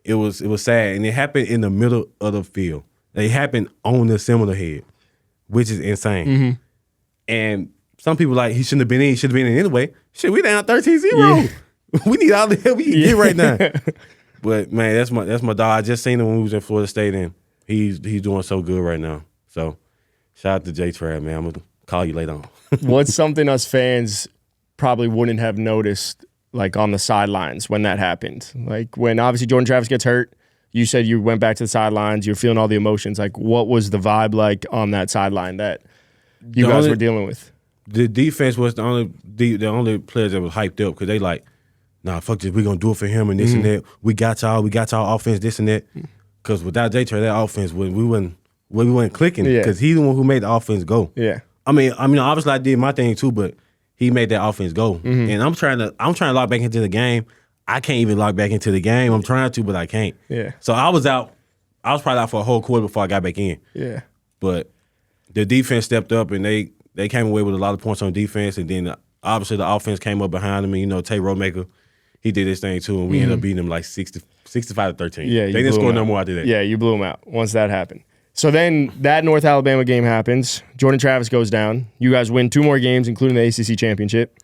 it was sad. And it happened in the middle of the field. It happened on the similar head, which is insane. And some people he shouldn't have been in. He should have been in anyway. Shit, we down 13-0. Yeah. We need all the help we can get right now. But man, that's my dog. I just seen him when we was in Florida State, and he's doing so good right now. So shout out to J Trav, man. I'm gonna call you later on. What's something us fans probably wouldn't have noticed on the sidelines when that happened? When obviously Jordan Travis gets hurt, you said you went back to the sidelines, you're feeling all the emotions. What was the vibe like on that sideline that you guys were dealing with? The defense was the only players that was hyped up because they nah, fuck this, we're gonna do it for him and this and that. We got y'all offense, this and that. Because without J Trav, that offense we wasn't clicking because he's the one who made the offense go. Yeah. I mean, obviously I did my thing too, but he made that offense go. And I'm trying to lock back into the game. I can't even lock back into the game. I'm trying to, but I can't. Yeah. So I was out. I was probably out for a whole quarter before I got back in. Yeah. But the defense stepped up and they came away with a lot of points on defense. And then obviously the offense came up behind them. And Tay Rodemaker, he did his thing too, and we ended up beating them 65-13. Yeah, they didn't score no more after that. Yeah, you blew them out once that happened. So then that North Alabama game happens. Jordan Travis goes down. You guys win 2 more games, including the ACC championship.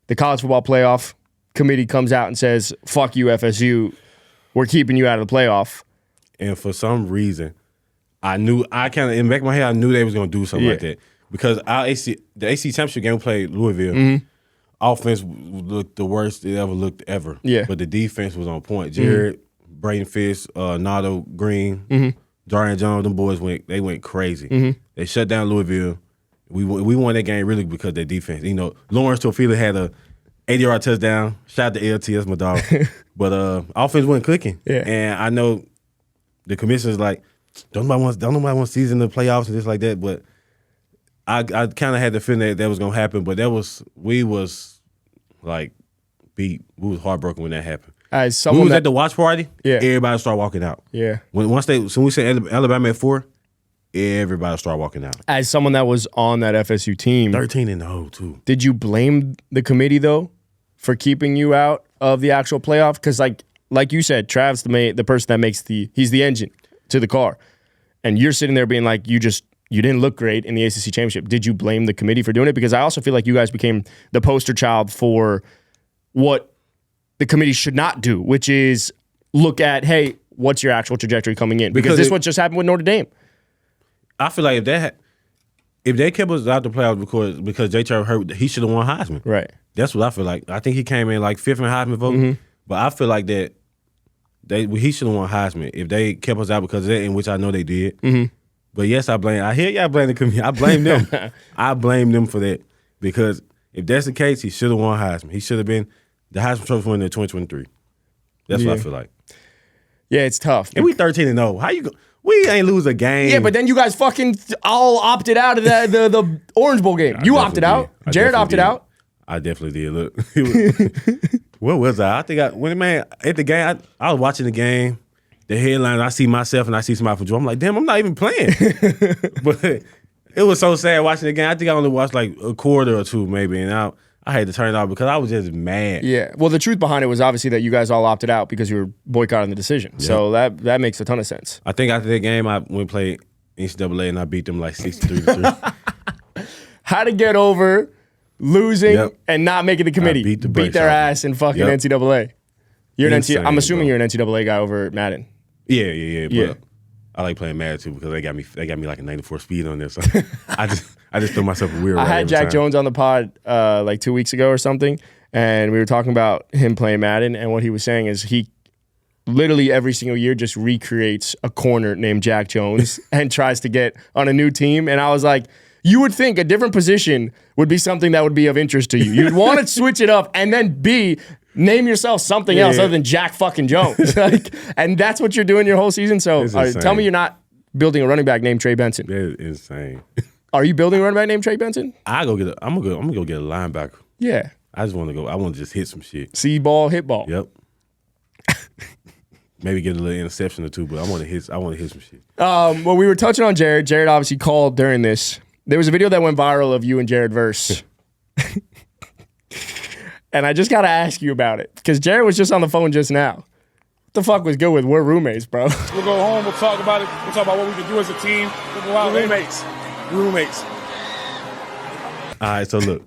The college football playoff committee comes out and says, fuck you, FSU. We're keeping you out of the playoff. And for some reason, in the back of my head, I knew they was going to do something like that. Because the ACC championship game, we played Louisville. Offense looked the worst it ever looked ever. Yeah. But the defense was on point. Jared, Braden Fisk, Nardo Green, Jarian Jones, them boys went crazy. They shut down Louisville. We won that game really because of their defense. Lawrence Toafili had a 80-yard touchdown. Shout out to LT, that's my dog. But offense wasn't clicking. Yeah. And I know the commissioner's don't nobody want to season the playoffs and this like that, but I kind of had the feeling that was gonna happen, but we was beat. We was heartbroken when that happened. As we was at the watch party. Yeah, everybody started walking out. Yeah, when we said Alabama at 4, everybody started walking out. As someone that was on that FSU team, 13-0 too. Did you blame the committee though for keeping you out of the actual playoff? Because like you said, Trav's the person that makes he's the engine to the car, and you're sitting there being like, you didn't look great in the ACC championship. Did you blame the committee for doing it? Because I also feel like you guys became the poster child for what the committee should not do, which is look at, hey, what's your actual trajectory coming in? Because this is what just happened with Notre Dame. I feel like if they kept us out the playoffs because J. Trav hurt, he should have won Heisman. Right. That's what I feel like. I think he came in 5th in Heisman voting, but I feel like that he should have won Heisman if they kept us out because of that, in which I know they did. But yes, I hear y'all blame the committee. I blame them. I blame them for that because if that's the case, he should have won Heisman. He should have been the Heisman Trophy winner in 2023. That's what I feel like. Yeah, it's tough. And we 13-0. How you go? We ain't lose a game. Yeah, but then you guys fucking all opted out of the Orange Bowl game. You opted out. Jared opted out. I definitely did. Look, where was I? I think at the game. I was watching the game. The headlines, I see myself and I see somebody from Georgia. I'm like, damn, I'm not even playing. But it was so sad watching the game. I think I only watched a quarter or two maybe, and I had to turn it off because I was just mad. Yeah. Well, the truth behind it was obviously that you guys all opted out because you were boycotting the decision. Yep. So that makes a ton of sense. I think after that game, I went and played NCAA and I beat them 63-3. How to get over losing and not making the committee. Beat their ass in fucking NCAA. You're an I'm assuming you're an NCAA guy over Madden. Yeah. But I like playing Madden too because they got me like a 94 speed on there. So I just throw myself a weird. I had Jack Jones on the pod like 2 weeks ago or something, and we were talking about him playing Madden, and what he was saying is he literally every single year just recreates a corner named Jack Jones and tries to get on a new team. And I was like, you would think a different position would be something that would be of interest to you. You'd want to switch it up and then name yourself something else other than Jack fucking Jones. And that's what you're doing your whole season. So tell me you're not building a running back named Trey Benson. That is insane. Are you building a running back named Trey Benson? I'm gonna go get a linebacker. Yeah. I want to just hit some shit. See ball, hit ball. Yep. Maybe get a little interception or two, but I want to hit some shit. Well, we were touching on Jared. Jared obviously called during this. There was a video that went viral of you and Jared Vearse. And I just got to ask you about it because Jared was just on the phone just now. What the fuck was good with we're roommates, bro? We'll go home. We'll talk about it. We'll talk about what we can do as a team. We'll go out. Roommates. All right, so look.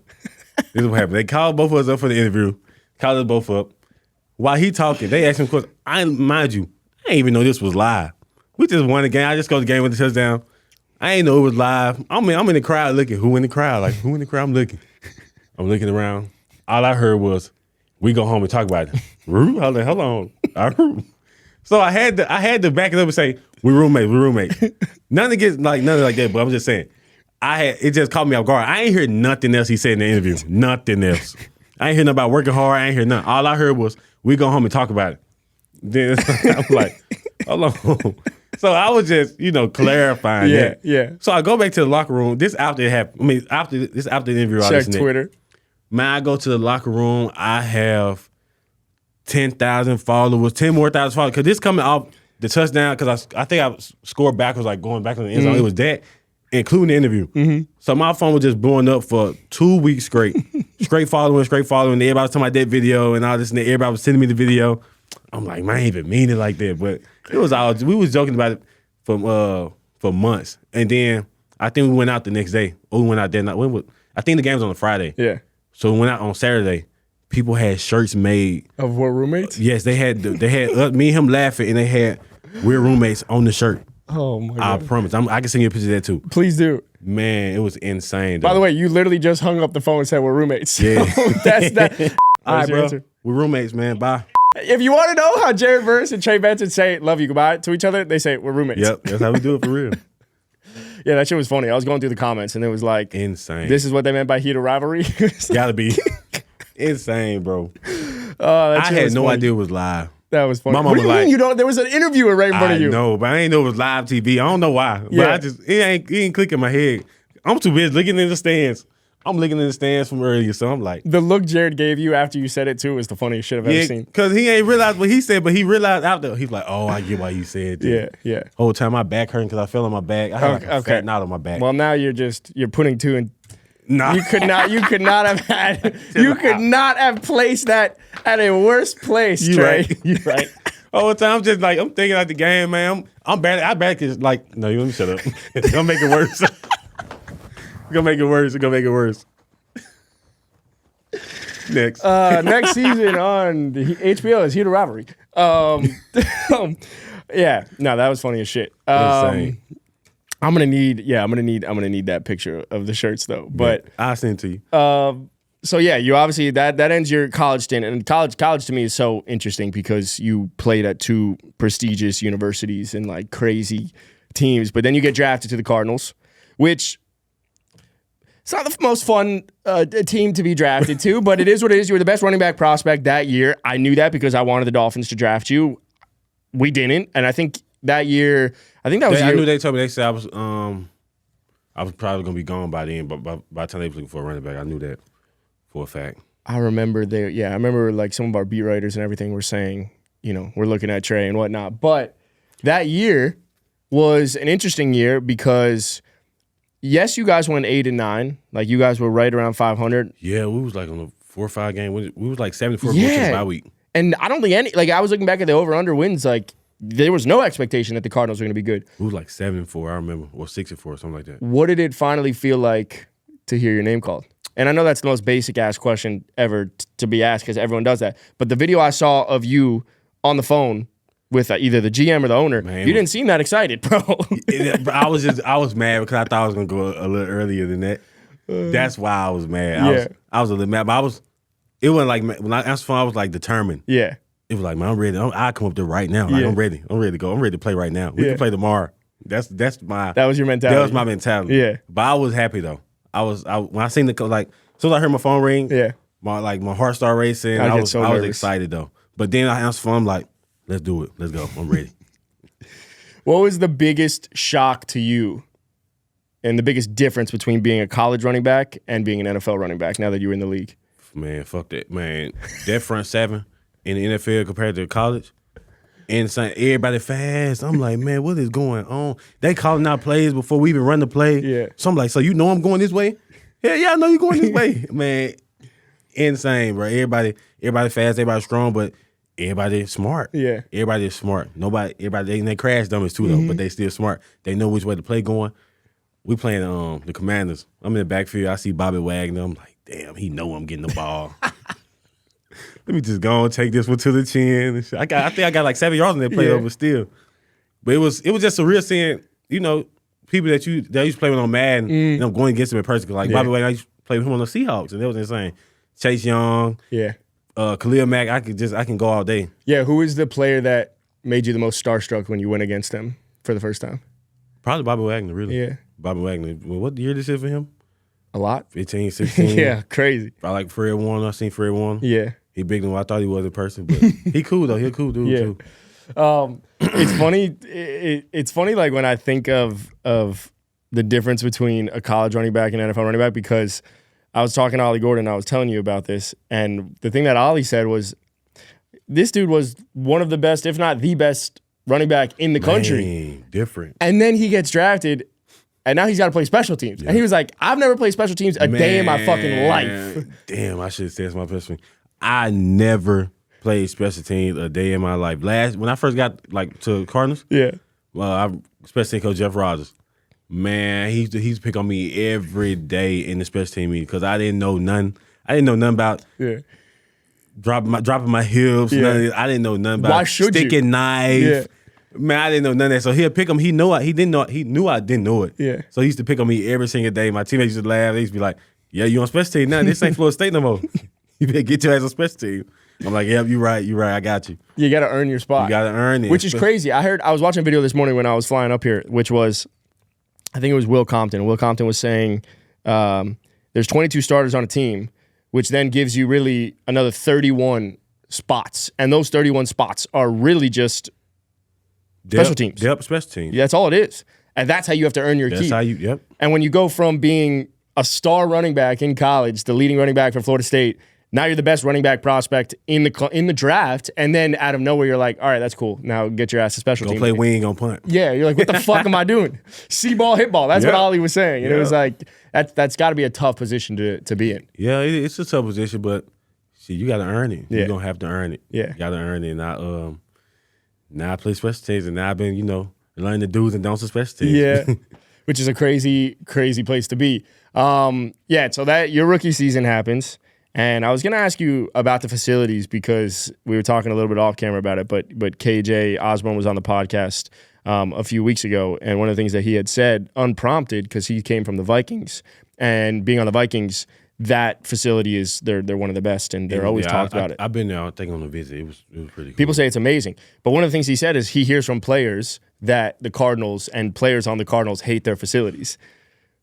This is what happened. They called both of us up for the interview. Called us both up. While he talking, they asked him questions. Mind you, I didn't even know this was live. We just won the game. I just got the game with the touchdown. I ain't know it was live. I'm in the crowd looking. Who in the crowd? Like, who in the crowd? I'm looking around. All I heard was, we go home and talk about it. Roo? I was like, hold on. So I had to back it up and say, we're roommates. Nothing like that, but I'm just saying. It just caught me off guard. I ain't heard nothing else he said in the interview. Nothing else. I ain't hear nothing about working hard. I ain't hear nothing. All I heard was, we go home and talk about it. Then I'm like, hold on. So I was just, clarifying that. Yeah. So I go back to the locker room. This after it happened. After the interview. Check Twitter. Man, I go to the locker room. I have 10,000 followers, 10 more thousand followers. Because this coming off the touchdown, because I think I scored backwards, like going back on the end zone. It was that, including the interview. So my phone was just blowing up for 2 weeks straight. Straight following. Everybody was talking about that video and all this, and everybody was sending me the video. I'm like, man, I ain't even mean it like that. But it was all, we was joking about it for months. And then I think we went out the next day. We went out there. I think the game was on a Friday. Yeah. So we went out on Saturday. People had shirts made. Of we're roommates? Yes, they had me and him laughing, and they had we're roommates on the shirt. Oh, my God. I promise. I can send you a picture of that, too. Please do. Man, it was insane, though. By the way, you literally just hung up the phone and said we're roommates. Yeah. That's that. All right, bro. We're roommates, man. Bye. If you want to know how Jared Vearse and Trey Benson say love you, goodbye to each other, they say we're roommates. Yep, that's how we do it for real. Yeah, that shit was funny. I was going through the comments, and it was like, insane. This is what they meant by heat of rivalry. Gotta be. Insane, bro. I had no idea it was live. That was funny. My mom what do you was mean you don't? There was an interviewer right in front of you. I know, but I ain't know it was live TV. I don't know why. Yeah. But it ain't clicking in my head. I'm too busy looking in the stands. I'm looking in the stands from earlier, so I'm like. The look Jared gave you after you said it, too, is the funniest shit I've ever seen. Because he ain't realized what he said, but he realized after. He's like, oh, I get why you said that. Yeah. Whole time my back hurting because I fell on my back. I had like a fat knot on my back. Well, now you're putting two and. Nah. You could not have placed that at a worse place, Trey. You right. Whole time I'm just like, I'm thinking like the game, man. I'm bad. I bad because like, no, you let me shut up. It's gonna make it worse. It's gonna make it worse. Next. Next season on the HBO is Heat of Rivalry. Yeah, no, that was funny as shit. Insane. I'm gonna need that picture of the shirts though. But I'll send it to you. So yeah, you obviously that ends your college stint, and college to me is so interesting because you played at two prestigious universities and like crazy teams, but then you get drafted to the Cardinals, which it's not the most fun team to be drafted to, but it is what it is. You were the best running back prospect that year. I knew that because I wanted the Dolphins to draft you. We didn't, and I think that year, I knew they told me, they said I was probably gonna be gone by then, but by the time they was looking for a running back, I knew that for a fact. I remember like some of our beat writers and everything were saying, we're looking at Trey and whatnot. But that year was an interesting year because yes, you guys went 8-9. Like you guys were right around 500. Yeah, we was like on a 4 or 5 game. We was like 74 points by week. And I don't think I was looking back at the over-under wins, like there was no expectation that the Cardinals were going to be good. We was like 7-4, I remember, or 6-4, something like that. What did it finally feel like to hear your name called? and I know that's the most basic ass question ever to be asked because everyone does that. But the video I saw of you on the phone with either the GM or the owner, man, you didn't seem that excited, bro. I was mad because I thought I was gonna go a little earlier than that. That's why I was mad. I was a little mad, but it wasn't like when I answered the phone, I was like determined. Yeah. It was like, man, I'm ready. I'll come up there right now. Like, I'm ready. I'm ready to go. I'm ready to play right now. We can play tomorrow. That was your mentality. That was my mentality. Yeah. But I was happy though. When I seen the like, as soon as I heard my phone ring, my heart started racing. I was excited though. But then I answered the phone, I'm like, let's do it. Let's go. I'm ready. What was the biggest shock to you and the biggest difference between being a college running back and being an NFL running back now that you were in the league? Man, fuck that. Man, that front seven in the NFL compared to college, insane. Everybody fast. I'm like, man, what is going on? They calling out plays before we even run the play. Yeah. So I'm like, so you know I'm going this way? Yeah, I know you're going this way. Man, insane, bro. Everybody fast, everybody strong, but everybody smart. Yeah. Everybody is smart. Everybody, they crash dummies too, though, but they still smart. They know which way the play going. We playing the Commanders. I'm in the backfield. I see Bobby Wagner. I'm like, damn, he know I'm getting the ball. Let me just go and take this one to the chin. I think I got like 7 yards in that play over still. But it was just surreal seeing, people that used to play with on Madden, going against them in person. Like Bobby Wagner, I used to play with him on the Seahawks, and that was insane. Chase Young, Khalil Mack, I can go all day. Yeah, who is the player that made you the most starstruck when you went against him for the first time? Probably Bobby Wagner, really. Yeah. Bobby Wagner. What year this is for him? A lot. 15, 16. Yeah, crazy. I like Fred Warner. I seen Fred Warner. Yeah. He bigger than what I thought he was in person, but he cool though. He a cool dude too. It's funny. It's funny, like when I think of the difference between a college running back and NFL running back, because I was talking to Ollie Gordon. I was telling you about this, and the thing that Ollie said was, this dude was one of the best, if not the best, running back in the country. Different. And then he gets drafted. And now he's got to play special teams. And he was like, I've never played special teams a day in my fucking life. Damn, I should have said it's my special team. I never played special teams a day in my life. When I first got to Cardinals, special team coach Jeff Rogers, man, he used to pick on me every day in the special team meeting because I didn't know none. I didn't know nothing about dropping my hips. I didn't know nothing about sticking knife. Yeah. Man, I didn't know none of that. So he'll pick him. He knew I didn't know it. Yeah. So he used to pick on me every single day. My teammates used to laugh. They used to be like, yeah, you on special team now. This ain't Florida State no more. You better get your ass on special team. I'm like, yep, you're right. I got you. You got to earn your spot. You got to earn it. Which is crazy. I was watching a video this morning when I was flying up here, which was, I think it was Will Compton. Will Compton was saying there's 22 starters on a team, which then gives you really another 31 spots. And those 31 spots are really just special teams. Yep, special teams. Yeah, that's all it is. And that's how you have to earn your keep. And when you go from being a star running back in college, the leading running back for Florida State, now you're the best running back prospect in the draft, and then out of nowhere you're like, all right, that's cool. Now get your ass to special teams. Go play wing on punt. Yeah, you're like, what the fuck am I doing? See ball, hit ball. That's what Ollie was saying. And it was like, that's got to be a tough position to be in. Yeah, it's a tough position, but see, you got to earn it. You're going to have to earn it. Yeah. You got to earn it. And now I play special teams, and now I've been, learning the do's and don'ts of special teams. Yeah, which is a crazy, crazy place to be. So that your rookie season happens, and I was going to ask you about the facilities because we were talking a little bit off camera about it, but KJ Osborne was on the podcast a few weeks ago, and one of the things that he had said, unprompted, because he came from the Vikings, and being on the Vikings, that facility is they're one of the best, and they're always talked about it. I've been there. I think on a visit. It was pretty cool. People say it's amazing, but one of the things he said is he hears from players that the Cardinals and players on the Cardinals hate their facilities.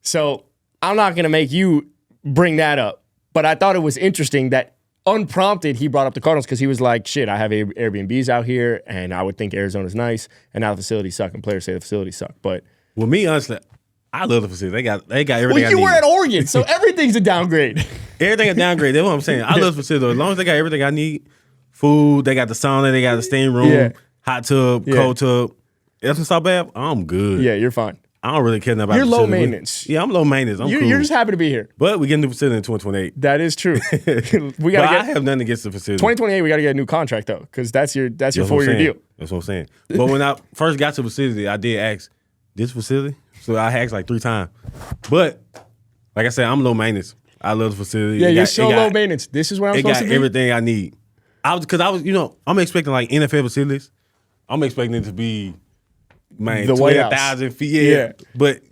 So I'm not going to make you bring that up, but I thought it was interesting that unprompted he brought up the Cardinals because he was like, "Shit, I have Airbnbs out here, and I would think Arizona's nice, and now the facilities suck, and players say the facilities suck." But with me, honestly, I love the facility. They got everything. Well, you were at Oregon, so everything's a downgrade. Everything a downgrade. That's what I'm saying. I love the facility. As long as they got everything I need, food, they got the sauna, they got the steam room, hot tub, cold tub. That's what's so bad. I'm good. Yeah, you're fine. I don't really care about the facility. You're low maintenance. Yeah, I'm low maintenance. I'm cool. You're just happy to be here. But we get a new facility in 2028. That is true. I have nothing against the facility. 2028, we got to get a new contract, though, because that's your 4-year deal. That's what I'm saying. But when I first got to the facility, I did ask, this facility? So I asked like 3 times. But like I said, I'm low maintenance. I love the facility. Yeah, you're so low maintenance. This is where I'm supposed to be. It got everything I need. Because I was, I'm expecting like NFL facilities. I'm expecting it to be, man, the 20,000 feet. Yeah. But,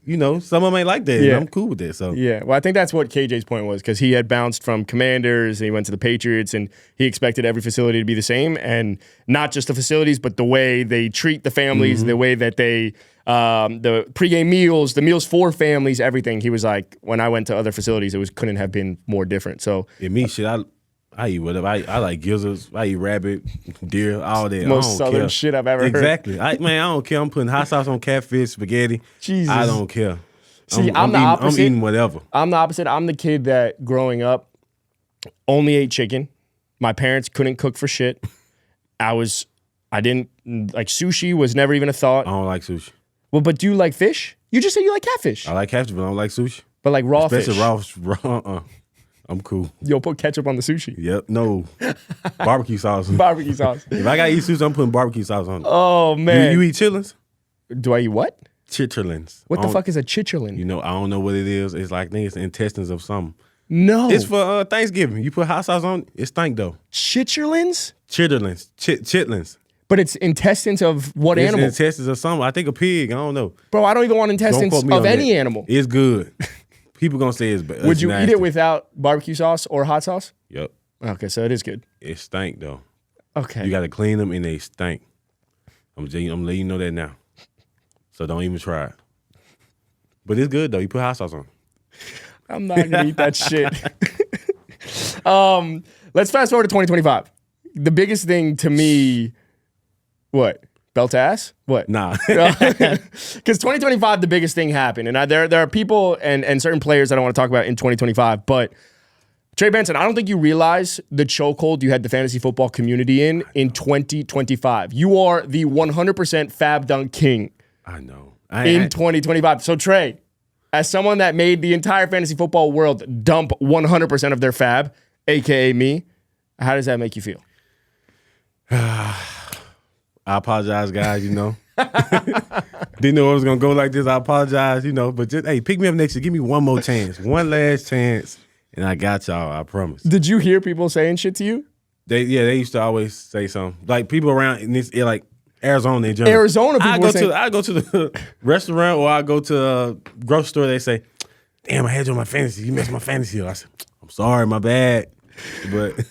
some of them ain't like that. Yeah. And I'm cool with that. So yeah. Well, I think that's what KJ's point was, because he had bounced from Commanders and he went to the Patriots, and he expected every facility to be the same, and not just the facilities, but the way they treat the families, the way that they the pregame meals, the meals for families, everything. He was like, when I went to other facilities, couldn't have been more different. So I eat whatever. I like gizzards. I eat rabbit, deer, all that. Most southern shit I've ever heard. Exactly. I don't care. I'm putting hot sauce on catfish, spaghetti. Jesus. I don't care. See, I'm the opposite. I'm eating whatever. I'm the opposite. I'm the kid that growing up only ate chicken. My parents couldn't cook for shit. I didn't like sushi. Was never even a thought. I don't like sushi. Well, but do you like fish? You just said you like catfish. I like catfish, but I don't like sushi. But like raw Especially fish. raw. I'm cool. You'll put ketchup on the sushi. Yep. No. Barbecue sauce. Barbecue sauce. If I gotta eat sushi, I'm putting barbecue sauce on it. Oh man. You eat chitlins? Do I eat what? Chitterlings. What the fuck is a chitterling? I don't know what it is. It's like, I think it's the intestines of something. No. It's for Thanksgiving. You put hot sauce on it stink though. Chitterlings? Chitterlings. Chitlins. But it's intestines of what animal? It's intestines of something. I think a pig. I don't know. Bro, I don't even want intestines of any animal. It's good. People gonna say it's bad. Would you eat it without barbecue sauce or hot sauce? Yep. Okay, so it is good. It stink though. Okay. You got to clean them and they stink. I'm letting you know that now. So don't even try it. But it's good though. You put hot sauce on it. I'm not gonna eat that shit. Let's fast forward to 2025. The biggest thing to me, what? Belt to ass? What? Nah. Because 2025, the biggest thing happened. And there are people and certain players that I want to talk about in 2025. But Trey Benson, I don't think you realize the chokehold you had the fantasy football community in 2025. You are the 100% FAAB dunk king. I know. In 2025. So Trey, as someone that made the entire fantasy football world dump 100% of their FAAB, a.k.a. me, how does that make you feel? I apologize, guys, Didn't know it was going to go like this. I apologize, But just, hey, pick me up next year. Give me one more chance. One last chance. And I got y'all, I promise. Did you hear people saying shit to you? They used to always say something. Like people around in this, like Arizona in general. Arizona people I go to the restaurant or I go to a grocery store. They say, damn, I had you on my fantasy. You messed my fantasy up. I said, I'm sorry, my bad. But...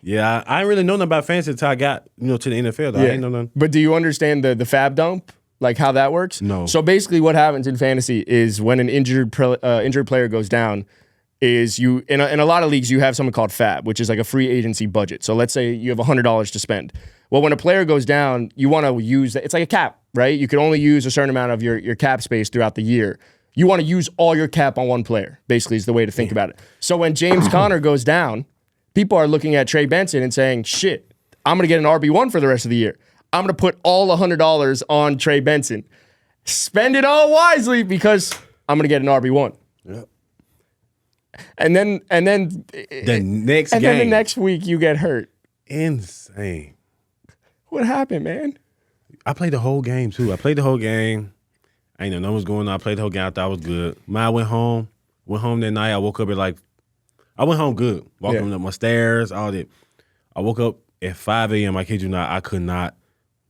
yeah, I didn't really know nothing about fantasy until I got, to the NFL. Though. Yeah. I didn't know nothing. But do you understand the FAAB dump? Like how that works? No. So basically what happens in fantasy is when an injured player goes down, is you in a lot of leagues you have something called FAAB, which is like a free agency budget. So let's say you have $100 to spend. Well, when a player goes down, you want to use, it's like a cap, right? You can only use a certain amount of your cap space throughout the year. You want to use all your cap on one player, basically is the way to think about it. So when James Conner goes down, people are looking at Trey Benson and saying, shit, I'm going to get an RB1 for the rest of the year. I'm going to put all $100 on Trey Benson. Spend it all wisely because I'm going to get an RB1. Yep. And then the next week you get hurt. Insane. What happened, man? I played the whole game, too. I played the whole game. I ain't know nothing was going on. I played the whole game. I thought I was good. I went home that night. I woke up at I went home good. Walking up my stairs, all that. I woke up at 5 a.m. I kid you not. I could not.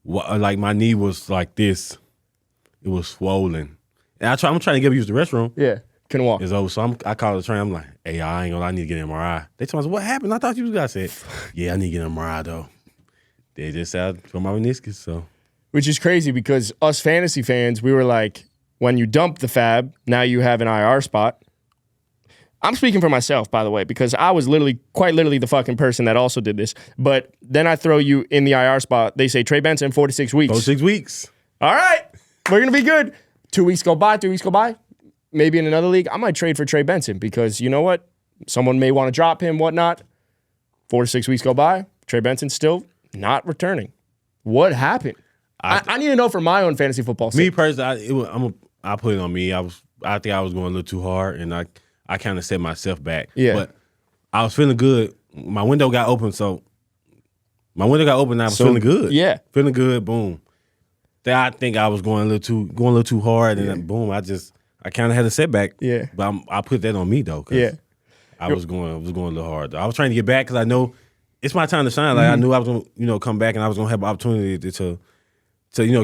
My knee was like this. It was swollen. And I'm trying to get used to the restroom. Yeah. Couldn't walk. It's over. So I called the trainer. I'm like, hey, I ain't gonna lie. I need to get an MRI. They told me, what happened? I thought you guys said, yeah, I need to get an MRI, though. They just said for my meniscus, so. Which is crazy because us fantasy fans, we were like, when you dump the FAAB, now you have an IR spot. I'm speaking for myself, by the way, because I was quite literally the fucking person that also did this. But then I throw you in the IR spot. They say, Trey Benson, 4 to 6 weeks. 4 to 6 weeks. All right. We're going to be good. 2 weeks go by, 3 weeks go by. Maybe in another league, I might trade for Trey Benson because you know what? Someone may want to drop him, whatnot. 4 to 6 weeks go by. Trey Benson's still not returning. What happened? I need to know for my own fantasy football sake. Me personally, I put it on me. I think I was going a little too hard, and I kind of set myself back. Yeah. But I was feeling good. My window got open, and I was feeling good. Yeah. Feeling good, boom. Then I think I was going a little too hard, and then boom, I kind of had a setback. Yeah. But I put that on me, though. Yeah. I was going a little hard. I was trying to get back because I know it's my time to shine. Like I knew I was gonna, come back and I was gonna have an opportunity to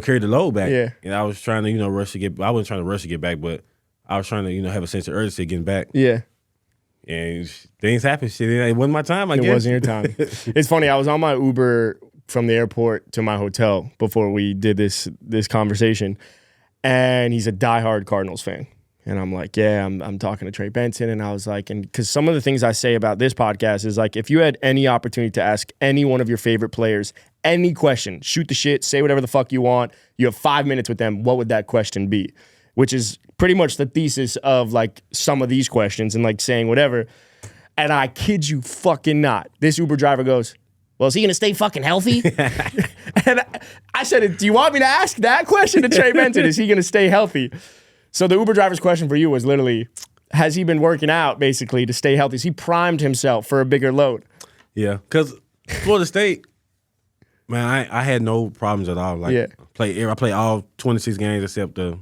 carry the load back. Yeah. And I was trying to, rush to get. I wasn't trying to rush to get back, but I was trying to, have a sense of urgency getting back. Yeah. And things happened. Shit, it wasn't my time. I guess it wasn't your time. It's funny. I was on my Uber from the airport to my hotel before we did this conversation, and he's a diehard Cardinals fan. And I'm like, yeah, I'm talking to Trey Benson. And I was like, and because some of the things I say about this podcast is like, if you had any opportunity to ask any one of your favorite players any question, shoot the shit, say whatever the fuck you want, you have 5 minutes with them, what would that question be? Which is pretty much the thesis of like some of these questions and like saying whatever. And I kid you fucking not. This Uber driver goes, well, is he going to stay fucking healthy? And I said, do you want me to ask that question to Trey Benson? Is he going to stay healthy? So the Uber driver's question for you was literally, has he been working out basically to stay healthy? Has he primed himself for a bigger load? Yeah, because Florida State, man, I had no problems at all. Like, I played all 26 games except the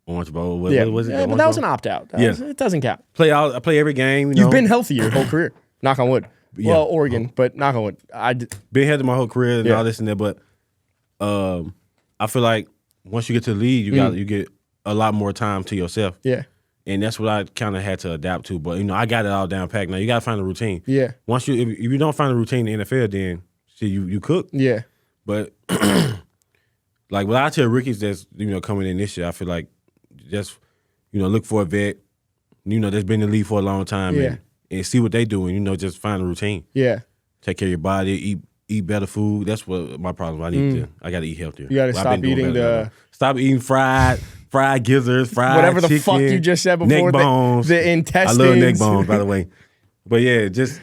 Orange Bowl. What was it? Yeah, but that was an opt-out. It doesn't count. I play every game. You've been healthy your whole career. Knock on wood. Yeah. Well, Oregon, but knock on wood. Been healthy my whole career and all this and that, but I feel like once you get to the league, you get a lot more time to yourself. Yeah. And that's what I kind of had to adapt to. But, I got it all down packed. Now, you got to find a routine. Yeah. Once if you don't find a routine in the NFL, then you cook. Yeah. But, like, what I tell rookies that's, coming in this year, I feel like just, look for a vet, that's been in the league for a long time and see what they do and, just find a routine. Yeah. Take care of your body, eat better food. That's what my problem. I got to eat healthier. You got to stop eating stop eating fried gizzards, fried whatever the chicken, fuck you just said before. Neck bones. The intestines. I love neck bones, by the way. But yeah, just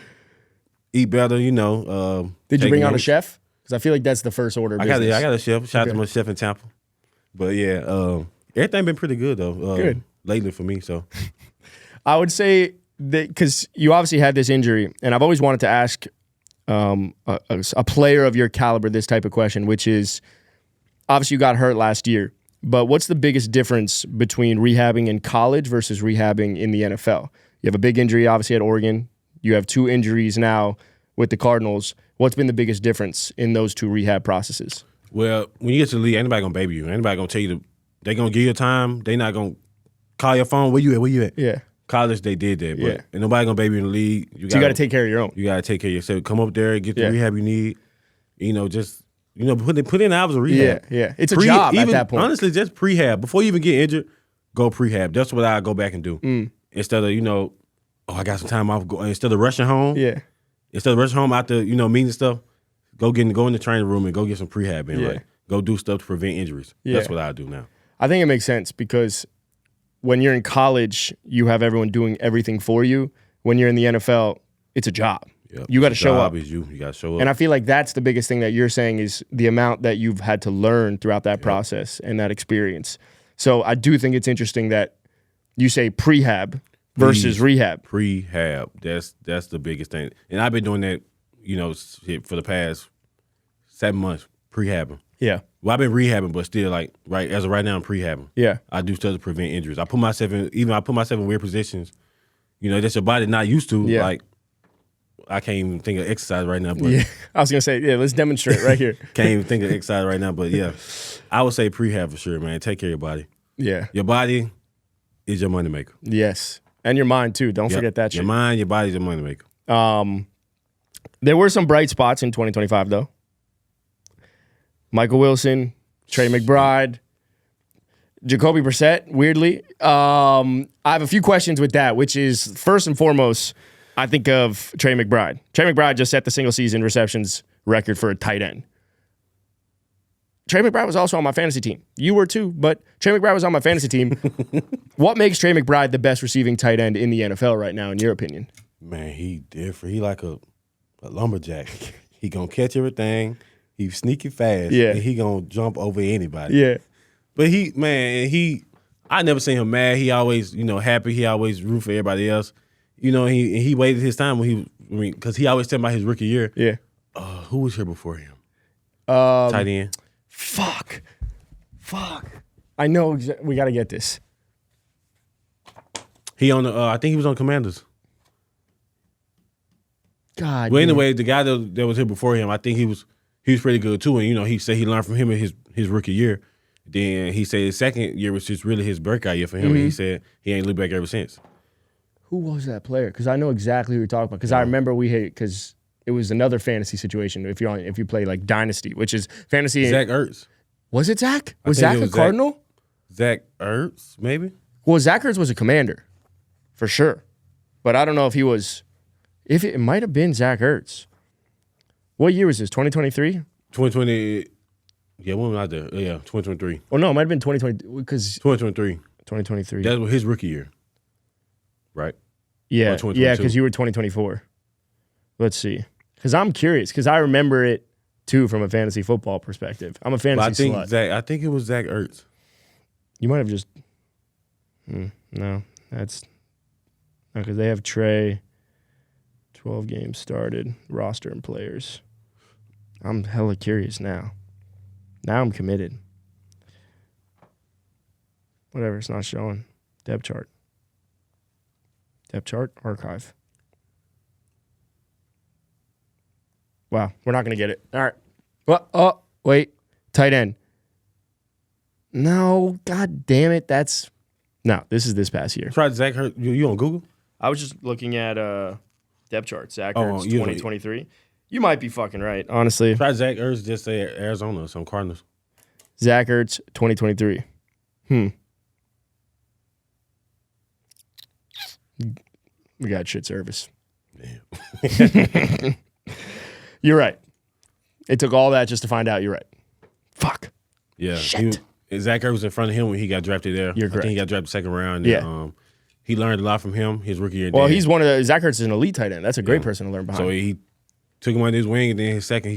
eat better, Did you bring on a chef? Because I feel like that's the first order of business. I got a chef. Shout out to my chef in Tampa. But yeah, everything been pretty good, though. Good. Lately for me, so. I would say that because you obviously had this injury, and I've always wanted to ask a player of your caliber this type of question, which is, obviously you got hurt last year. But what's the biggest difference between rehabbing in college versus rehabbing in the NFL? You have a big injury, obviously, at Oregon. You have 2 injuries now with the Cardinals. What's been the biggest difference in those 2 rehab processes? Well, when you get to the league, anybody going to baby you. Anybody going to tell you they're going to give you time. They're not going to call your phone. Where you at? Yeah. College, they did that. But and nobody going to baby you in the league. You got to take care of your own. You got to take care of yourself. Come up there, get the rehab you need. Just... put in hours of rehab. Yeah. It's a job at that point. Honestly, just prehab. Before you even get injured, go prehab. That's what I go back and do. Instead of, I got some time off. Instead of rushing home. Yeah. Instead of rushing home after, meeting stuff, go in the training room and go get some prehab in. Like, go do stuff to prevent injuries. Yeah. That's what I do now. I think it makes sense because when you're in college, you have everyone doing everything for you. When you're in the NFL, it's a job. Yep. You got to show up. You got to show up. And I feel like that's the biggest thing that you're saying is the amount that you've had to learn throughout that process and that experience. So I do think it's interesting that you say prehab versus rehab. Prehab. That's the biggest thing. And I've been doing that, for the past 7 months, prehabbing. Yeah. Well, I've been rehabbing, but still, as of right now, I'm prehabbing. Yeah. I do stuff to prevent injuries. I put myself in weird positions, that your body not used to, I can't even think of exercise right now. But I was going to say, let's demonstrate right here. Can't even think of exercise right now, but I would say prehab for sure, man. Take care of your body. Yeah. Your body is your moneymaker. Yes. And your mind, too. Don't forget that shit. Your mind, your body is your moneymaker. There were some bright spots in 2025, though. Michael Wilson, Trey McBride, Jacoby Brissett, weirdly. I have a few questions with that, which is, first and foremost, I think of Trey McBride. Trey McBride just set the single-season receptions record for a tight end. Trey McBride was also on my fantasy team. You were too, but Trey McBride was on my fantasy team. What makes Trey McBride the best receiving tight end in the NFL right now, in your opinion? Man, he different. He like a lumberjack. He gonna catch everything. He's sneaky fast. Yeah. And he gonna jump over anybody. Yeah. But I never seen him mad. He always, happy. He always root for everybody else. He waited his time because he always tell about his rookie year. Yeah. Who was here before him? Tight end. Fuck. I know we got to get this. He on the. I think he was on Commanders. God. But anyway, the guy that was here before him, I think he was pretty good too. And he said he learned from him in his rookie year. Then he said his second year was just really his breakout year for him. And he said he ain't looked back ever since. Who was that player? Because I know exactly who you're talking about. Because I remember because it was another fantasy situation. If you play like Dynasty, which is fantasy. Zach Ertz. Was it Zach? Was Zach a Cardinal? Zach Ertz, maybe. Well, Zach Ertz was a Commander, for sure. But I don't know if he was. If it might have been Zach Ertz. What year was this? 2023? 2020. Yeah, when was I there? Yeah, 2023. Oh, no, it might have been 2020 because 2023. 2023. That was his rookie year, right? Yeah, because you were 2024. Let's see. Because I'm curious, because I remember it, too, from a fantasy football perspective. I'm a fantasy slut. I think it was Zach Ertz. You might have just... no, that's... No, because they have Trey, 12 games started, roster and players. I'm hella curious now. Now I'm committed. Whatever, it's not showing. Depth chart. Depth chart, archive. Wow, we're not going to get it. All right. Well, oh, wait. Tight end. No, god damn it. No, this is this past year. Try Zach Ertz. You on Google? I was just looking at depth chart. Zach Ertz, 2023. You might be fucking right, honestly. Try Zach Ertz, just say Arizona or some Cardinals. Zach Ertz, 2023. We got shit service. Damn. You're right. It took all that just to find out you're right. Fuck. Yeah. Shit. Zach Ertz was in front of him when he got drafted there. You're correct. I think he got drafted second round. Yeah. And, he learned a lot from him his rookie year. Well, he's one of the... Zach Ertz is an elite tight end. That's a great person to learn behind. So he took him under his wing, and then his second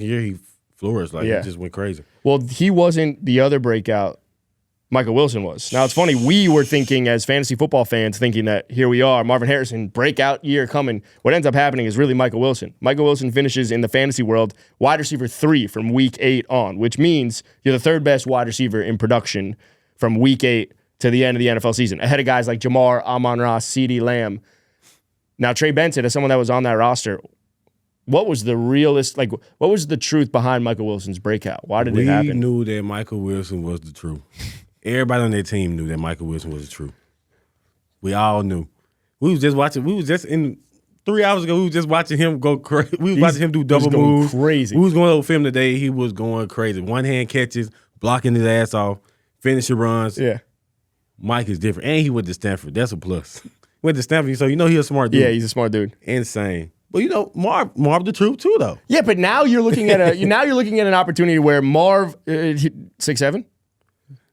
year, he flourished. He just went crazy. Well, he wasn't the other breakout. Michael Wilson was. Now, it's funny. We were thinking as fantasy football fans, thinking that here we are, Marvin Harrison, breakout year coming. What ends up happening is really Michael Wilson. Michael Wilson finishes in the fantasy world wide receiver 3 from week 8 on, which means you're the third best wide receiver in production from week 8 to the end of the NFL season, ahead of guys like Jamar, Amon-Ra, CeeDee Lamb. Now, Trey Benson, as someone that was on that roster, what was the what was the truth behind Michael Wilson's breakout? Why did it happen? We knew that Michael Wilson was the truth. Everybody on their team knew that Michael Wilson was the truth. We all knew. We was just watching. We was just in 3 hours ago. We was just watching him go crazy. We was watching him do double moves. Crazy. We was going over film today. He was going crazy. One hand catches, blocking his ass off, finishing runs. Yeah. Mike is different, and he went to Stanford. That's a plus. Went to Stanford, so he's a smart dude. Yeah, he's a smart dude. Insane. But Marv the truth too, though. Yeah, but now you're looking at an opportunity where Marv 6'7".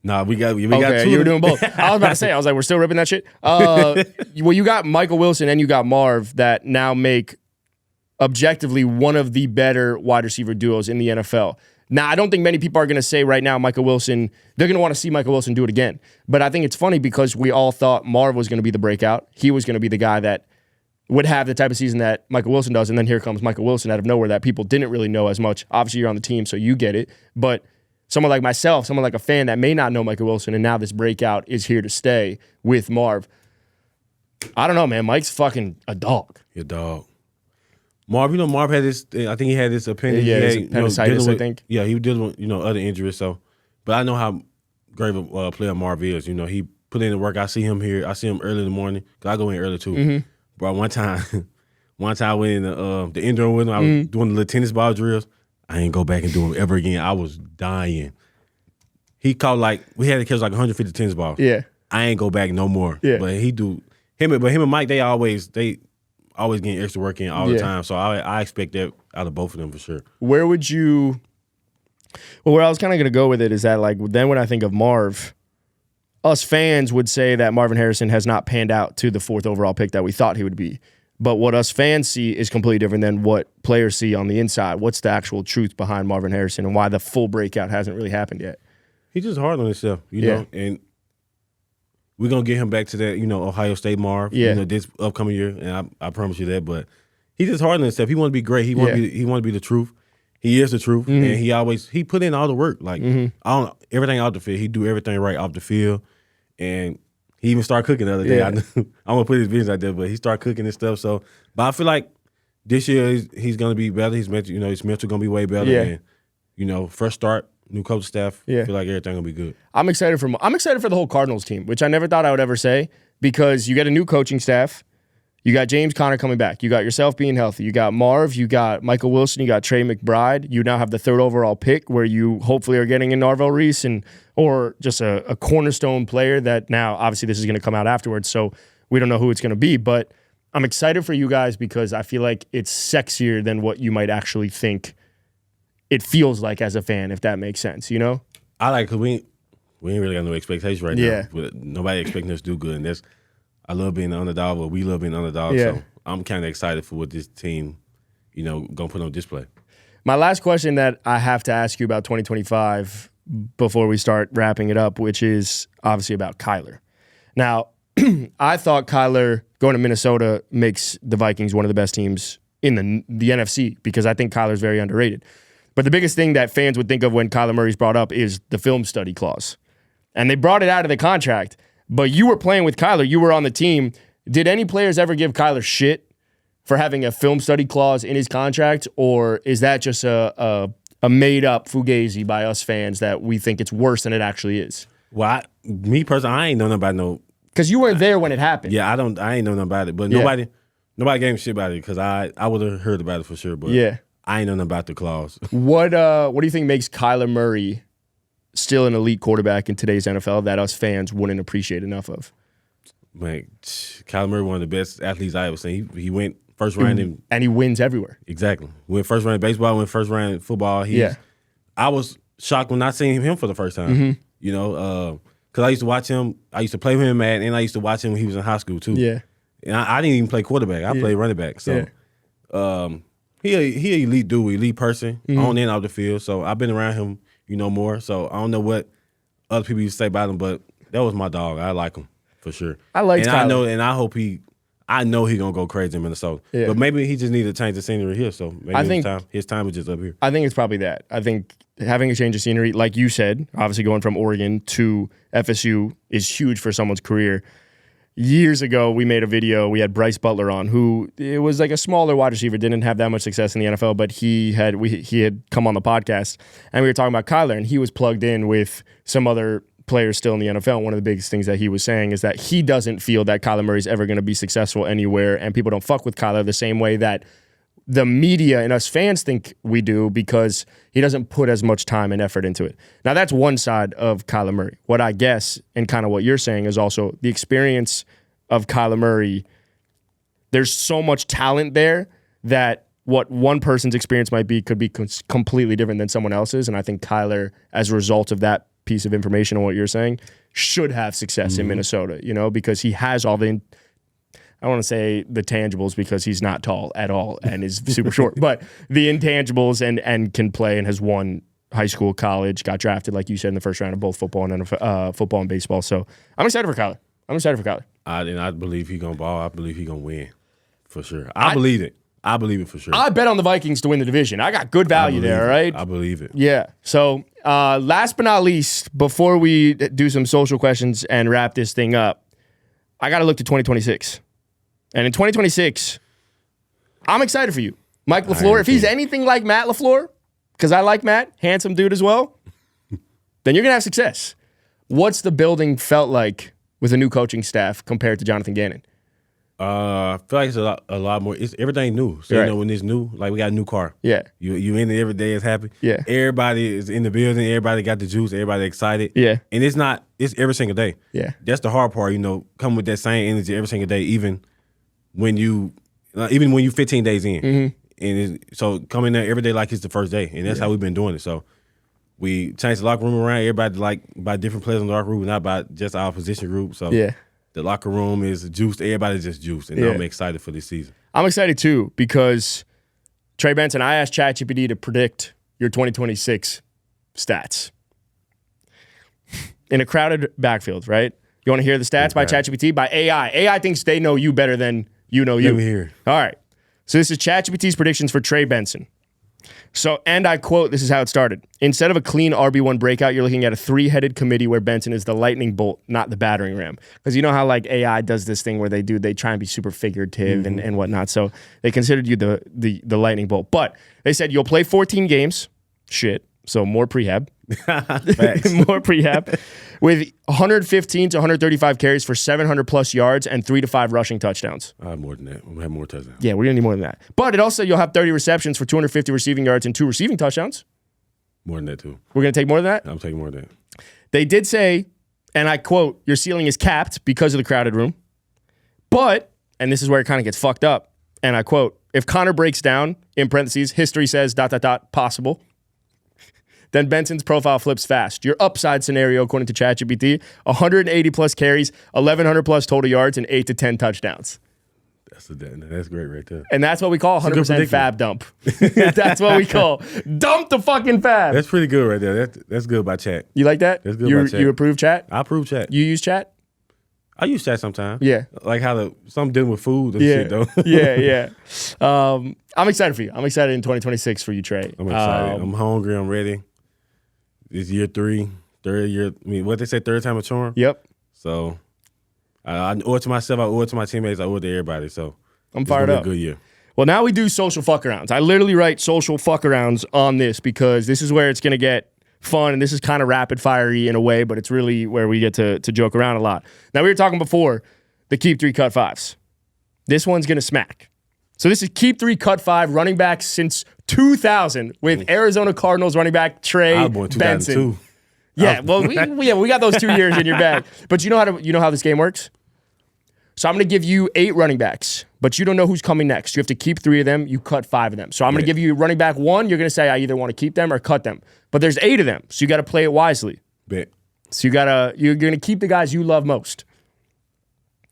Nah, we got two. Okay, you were doing both. I was about to say, we're still ripping that shit. Well, you got Michael Wilson and you got Marv that now make objectively one of the better wide receiver duos in the NFL. Now, I don't think many people are going to say right now Michael Wilson, they're going to want to see Michael Wilson do it again. But I think it's funny because we all thought Marv was going to be the breakout. He was going to be the guy that would have the type of season that Michael Wilson does. And then here comes Michael Wilson out of nowhere that people didn't really know as much. Obviously, you're on the team, so you get it. But someone like myself, someone like a fan that may not know Michael Wilson, and now this breakout is here to stay with Marv. I don't know, man. Mike's fucking a dog. You're a dog. Marv, Marv had this. I think he had this appendix. Yeah, his appendicitis, I think. Yeah, he was dealing with other injuries. So, but I know how great of a player Marv is. He put in the work. I see him here. I see him early in the morning because I go in early too. Mm-hmm. Bro, one time I went in the indoor with him. I was doing the little tennis ball drills. I ain't go back and do it ever again. I was dying. He caught we had to catch 150 tennis balls. Yeah, I ain't go back no more. Yeah, but him and Mike, they always getting extra work in all the time. So I expect that out of both of them for sure. Where I was kind of going to go with it is that then when I think of Marv, us fans would say that Marvin Harrison has not panned out to the 4th overall pick that we thought he would be. But what us fans see is completely different than what players see on the inside. What's the actual truth behind Marvin Harrison and why the full breakout hasn't really happened yet? He's just hard on himself, you know, and we're going to get him back to that, Ohio State Marv, this upcoming year, and I promise you that. But he's just hard on himself. He want to be great. He want to be the truth. He is the truth, and he put in all the work. Everything out the field. He do everything right off the field, and he even started cooking the other day. I knew, I'm going to put his videos out there, but he started cooking and stuff. So, but I feel like this year he's going to be better. His mental going to be way better. Yeah. And, fresh start, new coach staff. Yeah. I feel like everything going to be good. I'm excited for the whole Cardinals team, which I never thought I would ever say, because you get a new coaching staff. You got James Conner coming back. You got yourself being healthy. You got Marv. You got Michael Wilson. You got Trey McBride. You now have the 3rd overall pick, where you hopefully are getting in Narvel Reese or just a cornerstone player that now, obviously, this is going to come out afterwards, so we don't know who it's going to be. But I'm excited for you guys because I feel like it's sexier than what you might actually think it feels like as a fan, if that makes sense, I like, because we ain't really got no expectations right Yeah. now. Nobody expecting us to do good, and I love being the underdog, but we love being the underdog. Yeah. So I'm kind of excited for what this team, going to put on display. My last question that I have to ask you about 2025 before we start wrapping it up, which is obviously about Kyler. Now, I thought Kyler going to Minnesota makes the Vikings one of the best teams in the NFC, because I think Kyler's very underrated. But the biggest thing that fans would think of when Kyler Murray's brought up is the film study clause. And they brought it out of the contract. But you were playing with Kyler. You were on the team. Did any players ever give Kyler shit for having a film study clause in his contract? Or is that just a made-up fugazi by us fans that we think it's worse than it actually is? Well, me personally, I ain't know nothing about no. Because you weren't there when it happened. Yeah, I ain't know nothing about it. But nobody gave me shit about it, because I would have heard about it for sure. But Yeah. I ain't know nothing about the clause. What do you think makes Kyler Murray still an elite quarterback in today's NFL that us fans wouldn't appreciate enough of? Man, Kyler Murray, one of the best athletes I ever seen. He went first round and he wins everywhere. Exactly. Went first round in baseball, went first round in football. I was shocked when I seen him for the first time. Because I used to watch him. I used to play with him, man, and I used to watch him when he was in high school too. Yeah. And I didn't even play quarterback. I played running back. So he an elite dude, elite person, on and off the field. So I've been around him, more. So I don't know what other people used to say about him, but that was my dog. I like him for sure. I like Kyler. I know, and I hope I know he's gonna go crazy in Minnesota. Yeah. But maybe he just needs to change the scenery here. So maybe his time is just up here. I think it's probably that. I think having a change of scenery, like you said, obviously going from Oregon to FSU is huge for someone's career. Years ago, we made a video. We had Bryce Butler on, who it was like a smaller wide receiver, didn't have that much success in the NFL, but he had come on the podcast, and we were talking about Kyler, and he was plugged in with some other players still in the NFL. One of the biggest things that he was saying is that he doesn't feel that Kyler Murray's ever going to be successful anywhere, and people don't fuck with Kyler the same way that the media and us fans think we do, because he doesn't put as much time and effort into it. Now, that's one side of Kyler Murray. What I guess, and kind of what you're saying, is also the experience of Kyler Murray. There's so much talent there that what one person's experience might be could be completely different than someone else's, and I think Kyler, as a result of that piece of information and what you're saying, should have success in Minnesota, because he has all the, I don't want to say the tangibles, because he's not tall at all and is super short, but the intangibles, and can play, and has won high school, college, got drafted, like you said, in the first round of both football and football and baseball. So I'm excited for Kyler. I believe he's going to ball. I believe he's going to win for sure. I believe it. I believe it for sure. I bet on the Vikings to win the division. I got good value there, all right? I believe it. Yeah. So last but not least, before we do some social questions and wrap this thing up, I got to look to 2026. And in 2026, I'm excited for you. Mike LaFleur, if he's anything like Matt LaFleur, because I like Matt, handsome dude as well, then you're going to have success. What's the building felt like with a new coaching staff compared to Jonathan Gannon? I feel like it's a lot more. It's everything new. So right. When it's new, like we got a new car. Yeah. You in it every day is happy. Yeah. Everybody is in the building. Everybody got the juice. Everybody excited. Yeah. And it's every single day. Yeah. That's the hard part, come with that same energy every single day, even when you 15 days in. Mm-hmm. And so come in there every day like it's the first day. And that's how we've been doing it. So we changed the locker room around. Everybody by different players in the locker room, not by just our position group. So the locker room is juiced. Everybody's just juiced. And I'm excited for this season. I'm excited too, because Trey Benson, I asked ChatGPT to predict your 2026 stats. In a crowded backfield, right? You want to hear the stats by ChatGPT? By AI. AI thinks they know you better than you know you. Let me hear. All right. So this is ChatGPT's predictions for Trey Benson. So, and I quote, this is how it started. Instead of a clean RB1 breakout, you're looking at a 3-headed committee where Benson is the lightning bolt, not the battering ram. Because you know how like AI does this thing where they try and be super figurative and whatnot. So they considered you the lightning bolt. But they said you'll play 14 games. Shit. So more prehab. More prehab. With 115 to 135 carries for 700 plus yards and 3 to 5 rushing touchdowns. I have more than that. We'll have more touchdowns. Yeah, we're going to need more than that. But it also, you'll have 30 receptions for 250 receiving yards and 2 receiving touchdowns. More than that, too. We're going to take more than that? I'm taking more than that. They did say, and I quote, your ceiling is capped because of the crowded room. But, and this is where it kind of gets fucked up, and I quote, if Connor breaks down, in parentheses, history says ... possible, then Benson's profile flips fast. Your upside scenario, according to ChatGPT, 180 plus carries, 1,100 plus total yards, and 8 to 10 touchdowns. That's great right there. And that's what we call 100% fab dump. That's what we call dump the fucking fab. That's pretty good right there. That's good by Chat. You like that? That's good by Chat. You approve Chat? I approve Chat. You use Chat? I use Chat sometimes. Yeah. Like how something dealing with food and shit though. Yeah. I'm excited for you. I'm excited in 2026 for you, Trey. I'm excited. I'm hungry. I'm ready. It's year 3, third year. I mean, what they say, third time a charm? Yep. So I owe it to myself. I owe it to my teammates. I owe it to everybody. So I'm fired up. A good year. Well, now we do social fuck-arounds. I literally write social fuck-arounds on this because this is where it's going to get fun, and this is kind of rapid-fire-y in a way, but it's really where we get to joke around a lot. Now, we were talking before the keep 3, cut 5s. This one's going to smack. So this is keep 3, cut 5 running back since 2000 with Arizona Cardinals running back Trey Benson. Yeah, well, we got those 2 years in your bag. But you know how this game works? So I'm going to give you 8 running backs, but you don't know who's coming next. You have to keep 3 of them. You cut 5 of them. So I'm going to give you running back 1. You're going to say I either want to keep them or cut them. But there's 8 of them, so you got to play it wisely. Bet. So you're going to keep the guys you love most.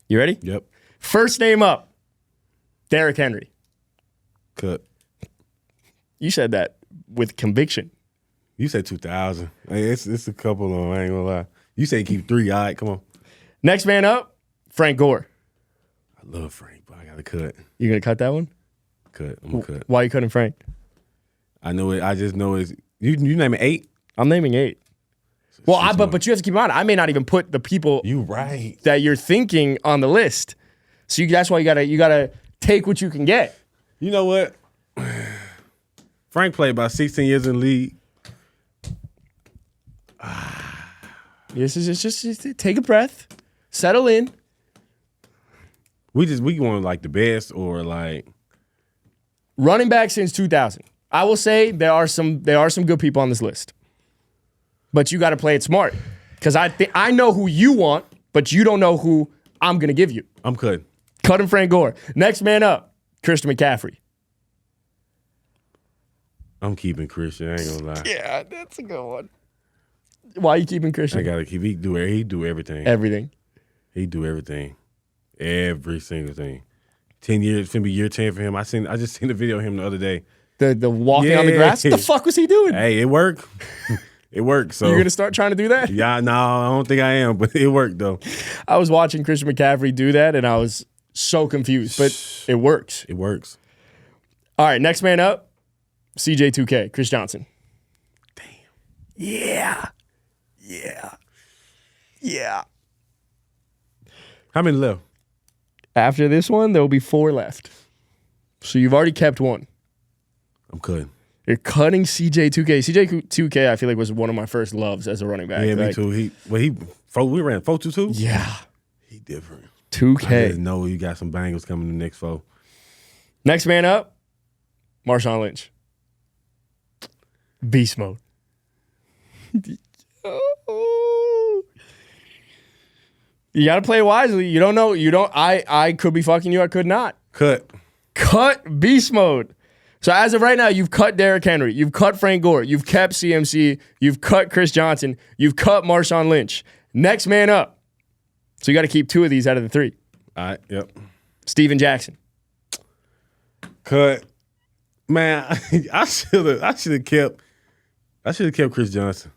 You ready? Yep. First name up, Derrick Henry. Cut. You said that with conviction. You said 2000. Hey, it's a couple of them. I ain't gonna lie. You say keep 3. All right, come on. Next man up, Frank Gore. I love Frank, but I gotta cut. You gonna cut that one? Cut. I'm gonna cut. Why are you cutting Frank? I know it. I just know it's. You name it 8. I'm naming 8. Well, but you have to keep in mind, I may not even put the people that you're thinking on the list. So that's why you gotta take what you can get. You know what? Frank played about 16 years in the league. This is just take a breath, settle in. We want like the best or like running back since 2000. I will say there are some good people on this list, but you got to play it smart because I know who you want, but you don't know who I'm gonna give you. I'm cutting. Cutting Frank Gore. Next man up, Christian McCaffrey. I'm keeping Christian. I ain't gonna lie. Yeah, that's a good one. Why are you keeping Christian? I gotta keep. He do everything. Everything. He do everything. Every single thing. 10 years. It's gonna be year 10 for him. I just seen the video of him the other day. The walking on the grass. What the fuck was he doing? Hey, it worked. It worked. So you're gonna start trying to do that? Yeah, no, I don't think I am, but it worked though. I was watching Christian McCaffrey do that, and I was so confused, but it works. It works. All right, next man up, CJ2K, Chris Johnson. Damn. Yeah. How many left? After this one, there will be 4 left. So you've already kept 1. I'm cutting. You're cutting CJ2K. CJ2K, I feel like was one of my first loves as a running back. Yeah, me too. We ran 4-2-2. Yeah. He different. 2K. I just know you got some bangles coming in the next 4. Next man up, Marshawn Lynch. Beast mode. You got to play wisely. You don't know. I could be fucking you. I could not. Cut Beast mode. So as of right now, you've cut Derrick Henry. You've cut Frank Gore. You've kept CMC. You've cut Chris Johnson. You've cut Marshawn Lynch. Next man up. So you got to keep 2 of these out of the 3. All right. Yep. Steven Jackson. Cut. Man, I should have kept Chris Johnson.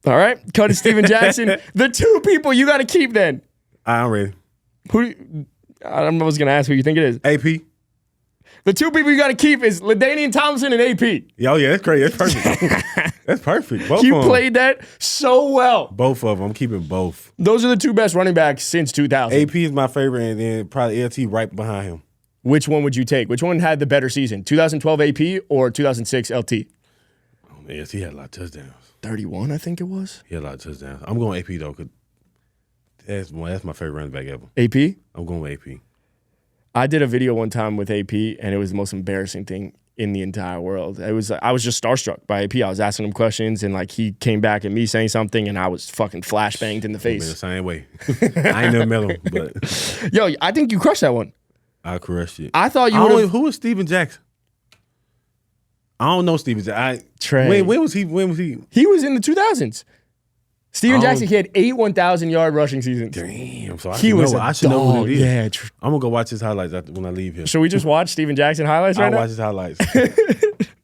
All right. Cut Steven Jackson. The 2 people you got to keep then. I'm ready. I was going to ask who you think it is. AP. The two people you got to keep is LaDainian Tomlinson and AP. Oh, yeah, that's great. That's perfect. That's perfect. Both You of them. played that so well. Both of them. I'm keeping both. Those are the two best running backs since 2000. AP is my favorite, and then probably LT right behind him. Which one would you take? Which one had the better season? 2012 AP or 2006 LT? Oh, man, he had a lot of touchdowns. 31, I think it was. He had a lot of touchdowns. I'm going AP, though, because that's my favorite running back ever. AP? I'm going with AP. I did a video one time with AP, and it was the most embarrassing thing in the entire world. I was just starstruck by AP. I was asking him questions, and like he came back at me saying something, and I was fucking flashbanged in the Been the face. same way. I ain't never met him, but Yo, I think you crushed that one. I crushed it. I thought you would have. Who was Steven Jackson? I don't know Steven Jackson. Trey. When was he? He was in the 2000s. Steven Jackson, he had 8 1,000-yard rushing seasons. Damn. So I dog. should know who it is. Yeah. I'm gonna go watch his highlights when I leave here. Should we just watch Steven Jackson highlights right I'll now? watch his highlights.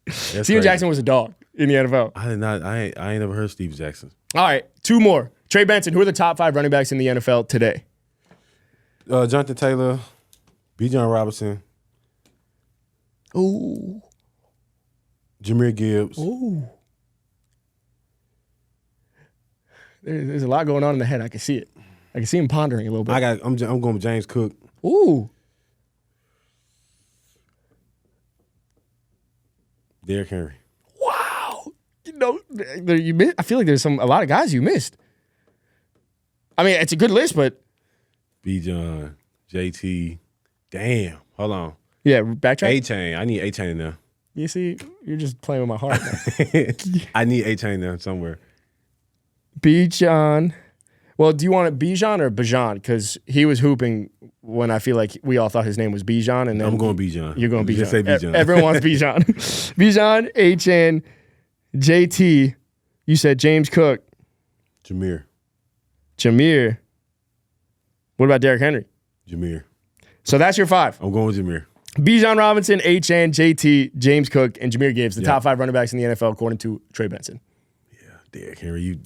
Steven Jackson was a dog in the NFL. I did not. I ain't never heard Steven Jackson. All right, 2 more. Trey Benson, who are the top 5 running backs in the NFL today? Jonathan Taylor, Bijan Robinson. Ooh. Jahmyr Gibbs. Ooh. There's a lot going on in the head. I can see it. I can see him pondering a little bit. I'm going with James Cook. Ooh. Derrick Henry. Wow. You know, I feel like there's a lot of guys you missed. I mean, it's a good list, but Bijan, JT. Damn. Hold on. yeah, backtrack. A-Chain. I need A-Chain in there. You see, you're just playing with my heart now. I need A-Chain there somewhere. Bijan. Well, do you want it Bijan or Bijan? Because he was hooping when I feel like we all thought his name was Bijan, and then I'm going Bijan. You're going Bijan. Just say Bijan. Everyone wants Bijan. Bijan, HN, JT. You said James Cook, Jahmyr. What about Derrick Henry? Jahmyr. So that's your 5. I'm going with Jahmyr. Bijan Robinson, HN, JT, James Cook, and Jahmyr Gibbs, the top 5 running backs in the NFL, according to Trey Benson. Yeah, Derrick Henry.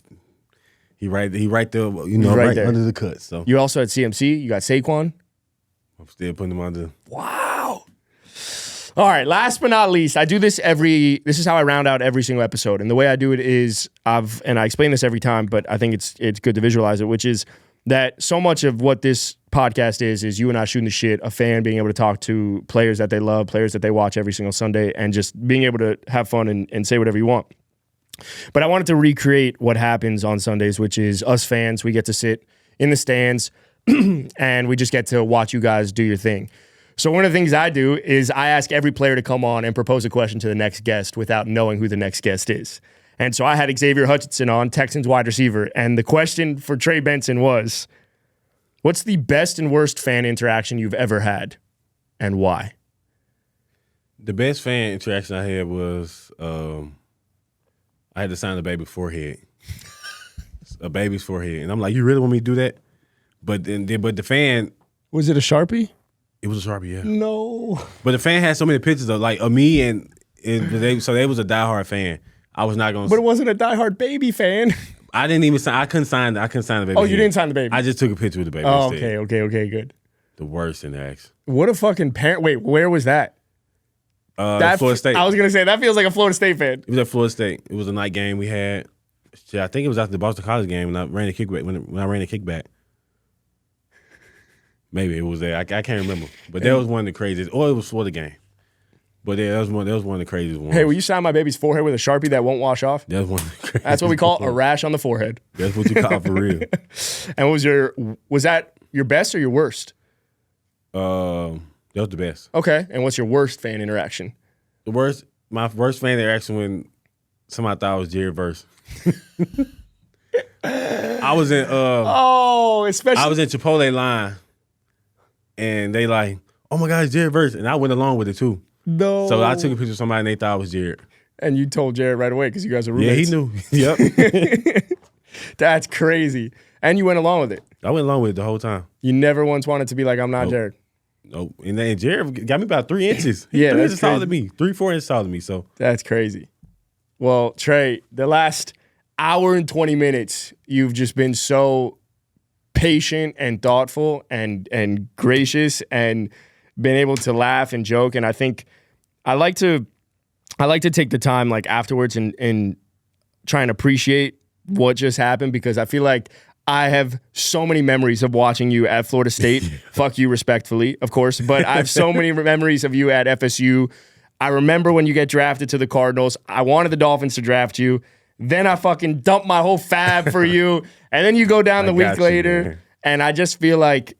He right there, right there. under the cut. So You also had CMC. You got Saquon. I'm still putting him under. Wow. All right, last but not least, I do this this is how I round out every single episode. And the way I do it is, I explain this every time, but I think it's good to visualize it, which is that so much of what this podcast is you and I shooting the shit, a fan being able to talk to players that they love, players that they watch every single Sunday, and just being able to have fun and say whatever you want. But I wanted to recreate what happens on Sundays, which is us fans, we get to sit in the stands and we just get to watch you guys do your thing. So one of the things I do is I ask every player to come on and propose a question to the next guest without knowing who the next guest is. And so I had Xavier Hutchinson on, Texans wide receiver, and the question for Trey Benson was, what's the best and worst fan interaction you've ever had, and why? The best fan interaction I had was I had to sign a baby's forehead. A baby's forehead. And I'm like, you really want me to do that? But the fan... Was it a Sharpie? It was a Sharpie, yeah. No. But the fan had so many pictures of me so they was a diehard fan. I was not going to... But it wasn't a diehard baby fan. I didn't even sign... I couldn't sign the baby. Oh, you didn't sign the baby? I just took a picture with the baby Oh, instead. okay, good. The worst interaction. What a fucking parent. Wait, where was that? Florida State. I was going to say, that feels like a Florida State fan. It was at Florida State. It was a night game we had. I think it was after the Boston College game when I ran the kickback. When I ran the kickback. Maybe it was there. I can't remember. But that was one of the craziest. Or it was for the game. But yeah, that was one of the craziest ones. Hey, will you sign my baby's forehead with a Sharpie that won't wash off? That was one of the craziest. That's what we call a rash on the forehead. That's what you call it for real. And was that your best or your worst? That was the best. Okay. And what's your worst fan interaction? My worst fan interaction when somebody thought I was Jerry Vearse. I was in especially I was in Chipotle line and they like, oh my God, it's Jerry Vearse. And I went along with it too. No. So I took a picture of somebody and they thought I was Jared. And you told Jared right away because you guys are roommates. Yeah, he knew. Yep. That's crazy. And you went along with it. I went along with it the whole time. You never once wanted to be like, I'm not Jared. Nope. And then Jared got me about 3 inches. Yeah, 3 that's inches taller crazy. than me. 3-4 inches taller than me. So That's crazy. Well, Trey, the last hour and 20 minutes, you've just been so patient and thoughtful and gracious and been able to laugh and joke. And I think I like to take the time like afterwards and try and appreciate what just happened, because I feel like I have so many memories of watching you at Florida State. Fuck you respectfully, of course. But I have so many memories of you at FSU. I remember when you get drafted to the Cardinals. I wanted the Dolphins to draft you. Then I fucking dumped my whole FAAB for you. And then you go down the week later. Man. And I just feel like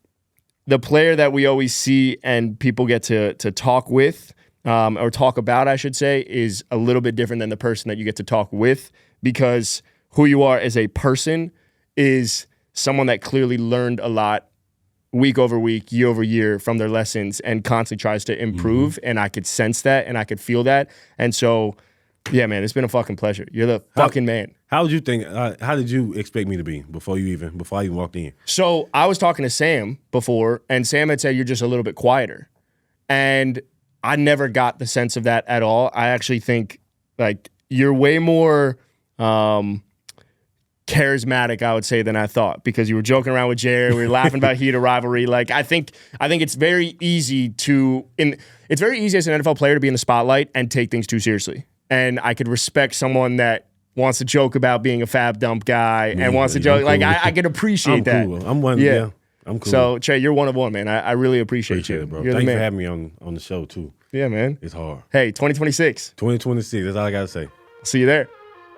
the player that we always see and people get to talk with, or talk about, I should say, is a little bit different than the person that you get to talk with, because who you are as a person is someone that clearly learned a lot week over week, year over year from their lessons and constantly tries to improve. Mm-hmm. And I could sense that and I could feel that. And so, yeah, man, it's been a fucking pleasure. You're the fucking man. How would you think, how did you expect me to be before I even walked in? So I was talking to Sam before, and Sam had said you're just a little bit quieter. And I never got the sense of that at all. I actually think like you're way more charismatic, I would say, than I thought, because you were joking around with Jared. We were laughing about heated rivalry. Like I think it's very easy it's very easy as an NFL player to be in the spotlight and take things too seriously. And I could respect someone that wants to joke about being a FAAB dump guy and wants to joke. Cool. Like I can appreciate that. Cool. I'm one. Yeah. I'm cool. So Trey, you're one of one, man. I really appreciate you, it, bro. You're Thank you for having me on the show too. Yeah, man. It's hard. Hey, 2026. 2026. That's all I gotta say. See you there.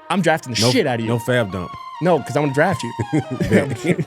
I'm drafting the shit out of you. No FAAB dump. No, because I'm gonna draft you.